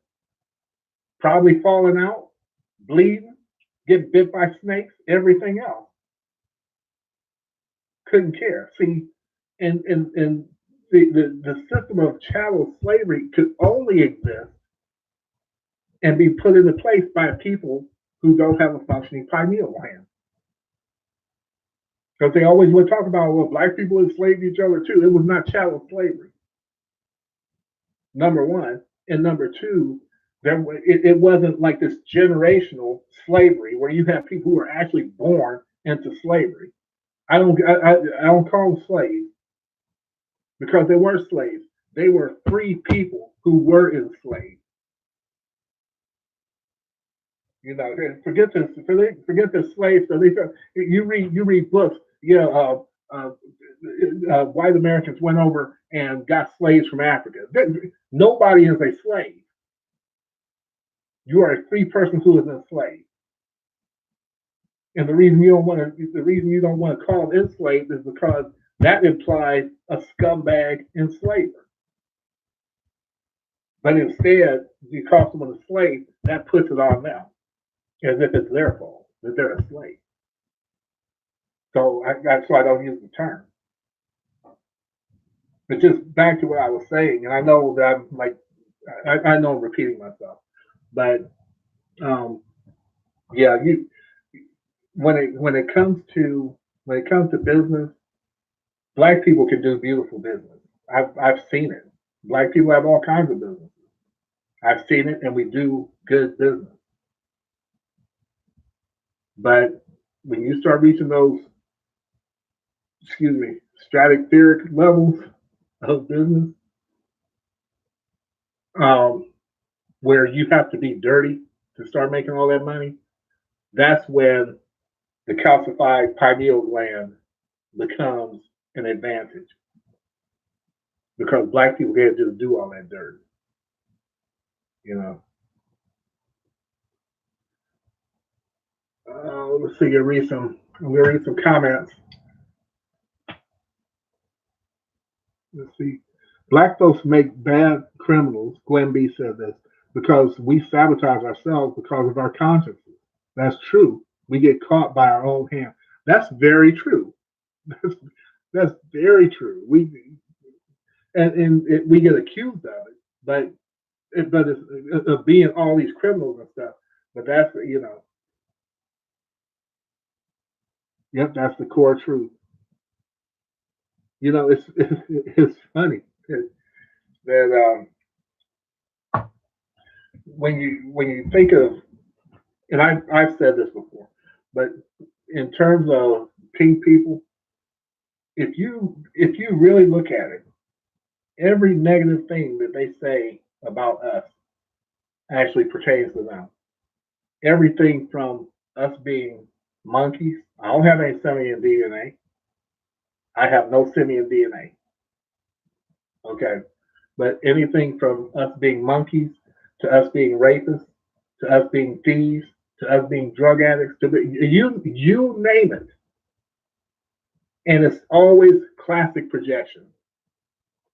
probably falling out, bleeding, getting bit by snakes, everything else. Couldn't care. See, and the system of chattel slavery could only exist and be put into place by people who don't have a functioning pineal gland. Because they always would talk about, well, black people enslaved each other too. It was not chattel slavery, number one. And number two, it wasn't like this generational slavery where you have people who are actually born into slavery. I don't call them slaves because they weren't slaves. They were free people who were enslaved. Forget the slaves. So you read books. White Americans went over and got slaves from Africa. Nobody is a slave. You are a free person who is enslaved. And the reason you don't want to call them enslaved is because that implies a scumbag enslaver. But instead, you call someone a slave, that puts it on them as if it's their fault that they're a slave. So that's why I don't use the term. But just back to what I was saying, and I know that I'm like, I know I'm repeating myself, but yeah, when it comes to business, black people can do beautiful business. I've seen it. Black people have all kinds of business. I've seen it, and we do good business. But when you start reaching those, stratospheric levels of business, um, where you have to be dirty to start making all that money, that's when the calcified pineal gland becomes an advantage because black people can't just do all that dirt, you know. Let's see. I'm gonna read some comments. Let's see. Black folks make bad criminals. Glenn B said this because we sabotage ourselves because of our consciences. That's true. We get caught by our own hand. That's very true. That's, that's very true. We get accused of it, but it's of being all these criminals and stuff. But yep, that's the core truth. It's funny that when you think of, and I've said this before, but in terms of pink people, if you really look at it, every negative thing that they say about us actually pertains to them. Everything from us being monkeys. I don't have any simian DNA. I have no simian DNA. Okay. But anything from us being monkeys to us being rapists to us being thieves to us being drug addicts to you name it. And it's always classic projection.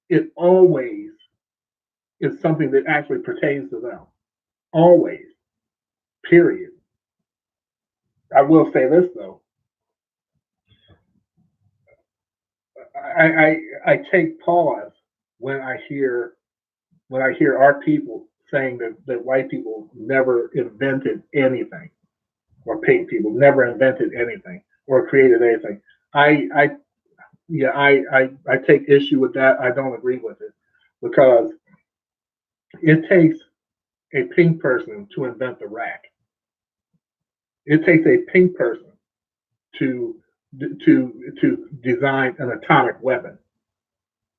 It always is something that actually pertains to them. Always. Period. I will say this though. I take pause when I hear our people saying that white people never invented anything, or pink people never invented anything or created anything. I yeah, I take issue with that. I don't agree with it because it takes a pink person to invent the rack. It takes a pink person to to design an atomic weapon.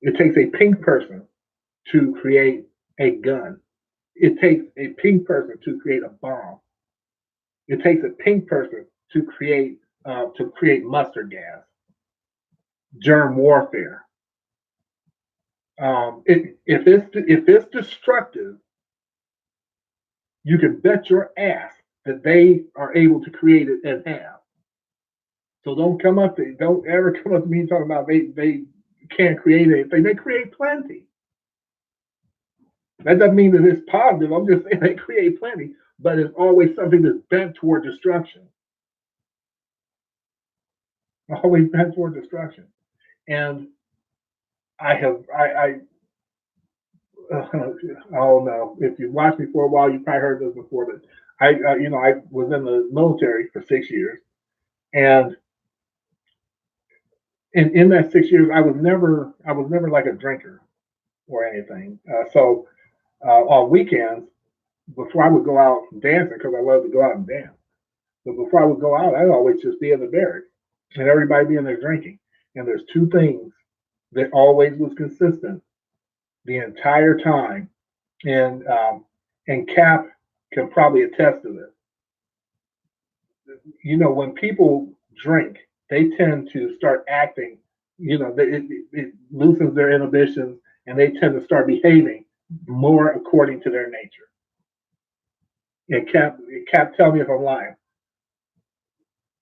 It takes a pink person to create a gun. It takes a pink person to create a bomb. It takes a pink person to create mustard gas, germ warfare. If it's destructive, you can bet your ass that they are able to create it and have. So don't ever come up to me talking about they can't create anything. They create plenty. That doesn't mean that it's positive. I'm just saying they create plenty, but it's always something that's bent toward destruction. Always bent toward destruction. And I have I don't know if you watched me for a while, you probably heard this before, but I was in the military for 6 years, and in that 6 years, I was never like a drinker or anything. So on weekends, before I would go out dancing, because I love to go out and dance, but before I would go out, I'd always just be in the barracks and everybody be in there drinking. And there's two things that always was consistent the entire time, and Cap can probably attest to this. You know, when people drink, they tend to start acting. You know, it loosens their inhibitions, and they tend to start behaving more according to their nature. And Cap, tell me if I'm lying.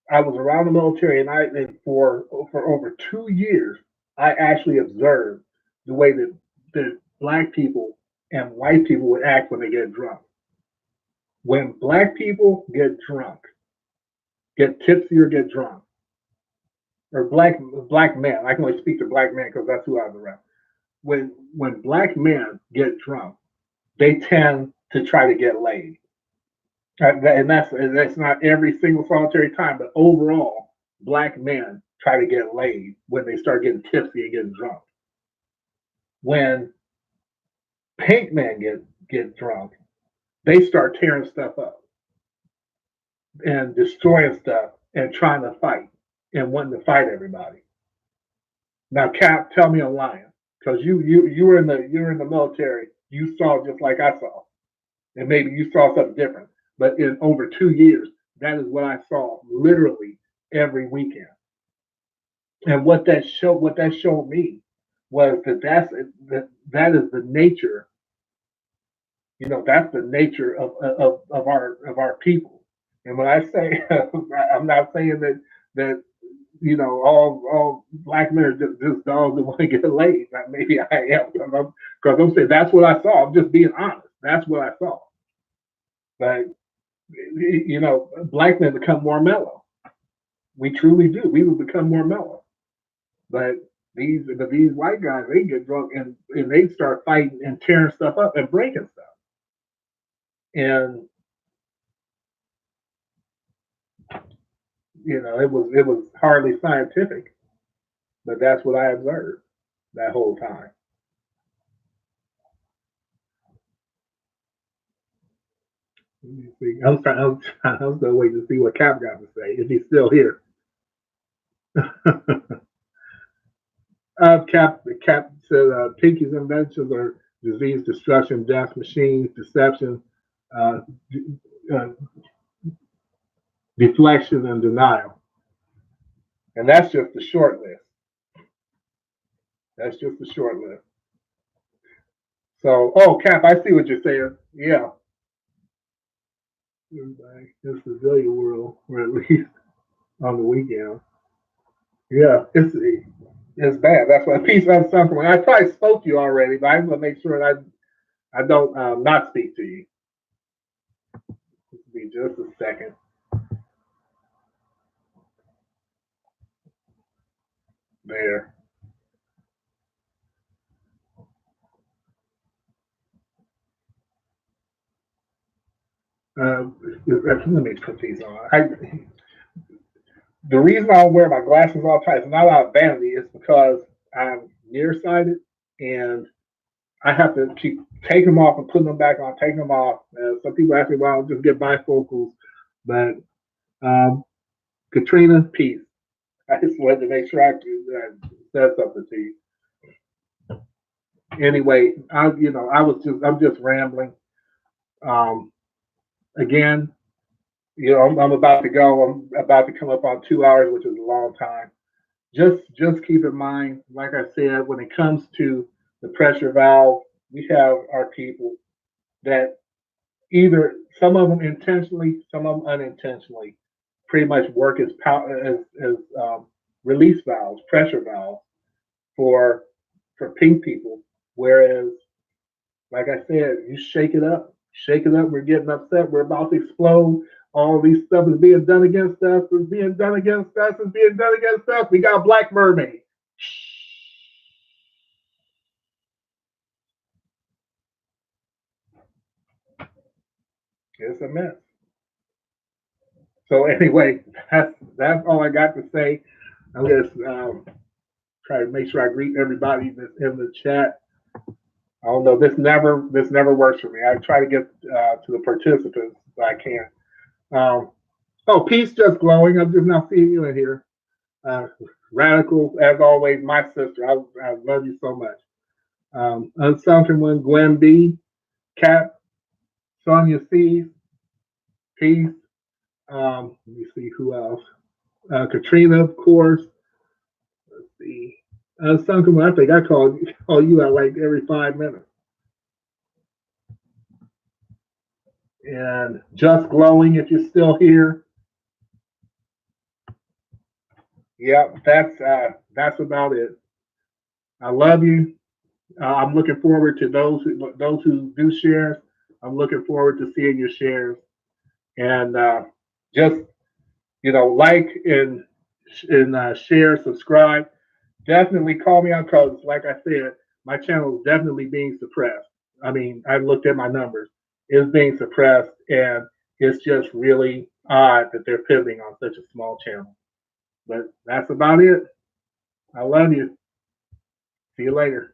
I was around the military, and for over 2 years, I actually observed the way that black people and white people would act when they get drunk. When black people get drunk, get tipsy or get drunk, or black men, I can only speak to black men because that's who I was around. When black men get drunk, they tend to try to get laid. And that's not every single solitary time, but overall, black men try to get laid when they start getting tipsy and getting drunk. When pink men get drunk, they start tearing stuff up and destroying stuff and trying to fight and wanting to fight everybody. Now, Cap, tell me I'm lying because you were in the military. You saw just like I saw, and maybe you saw something different. But in over 2 years, that is what I saw literally every weekend. And what that showed me was that is the nature. You know, that's the nature of our people. And when I say I'm not saying that you know all black men are just dogs that want to get laid. Maybe I am because I'm saying that's what I saw. I'm just being honest. That's what I saw. But you know, black men become more mellow. We truly do. We will become more mellow. But these white guys, they get drunk and they start fighting and tearing stuff up and breaking stuff. And you know, it was hardly scientific, but that's what I observed that whole time. Let me see. I was still waiting to see what Cap got to say if he's still here. Cap said Pinky's inventions are disease, destruction, death, machines, deception, uh, uh, deflection, and denial. And that's just the short list. That's just the short list. So, oh, Cap, I see what you're saying. Yeah. This civilian world, or at least on the weekend. Yeah, it's bad. That's why peace on something. I probably spoke to you already, but I'm gonna make sure that I don't not speak to you. Be just a second. There. Let me put these on. The reason I wear my glasses all the time is not out of vanity. It's because I'm nearsighted and I have to keep taking them off and putting them back on, taking them off. Some people ask me, well, I'll just get bifocals. But Katrina, peace. I just wanted to make sure I said something to you. Anyway, I'm just rambling. Um, again, I'm about to go. I'm about to come up on 2 hours, which is a long time. Just keep in mind, like I said, when it comes to the pressure valve, we have our people that either some of them intentionally, some of them unintentionally, pretty much work as release valves, pressure valves for pink people. Whereas, like I said, you shake it up, shake it up. We're getting upset. We're about to explode. All these stuff is being done against us. It's being done against us. It's being done against us. We got Black Mermaid. It's a mess. So anyway, that's all I got to say. I'm just try to make sure I greet everybody that's in the chat. I don't know. This never works for me. I try to get to the participants if I can. Oh, peace, just glowing. I'm just not seeing you in here. Radical, as always, my sister. I love you so much. Unsunken one, Gwen B, Cat, Sonia C, peace. Let me see who else. Katrina, of course. Let's see. Sunken one, I think I call you out like every 5 minutes. And just glowing if you're still here. Yep, that's about it. I love you. I'm looking forward to those who do shares. I'm looking forward to seeing your shares, and just like and share, subscribe. Definitely call me out because, like I said, my channel is definitely being suppressed. I mean, I looked at my numbers; it's being suppressed, and it's just really odd that they're pivoting on such a small channel. But that's about it. I love you. See you later.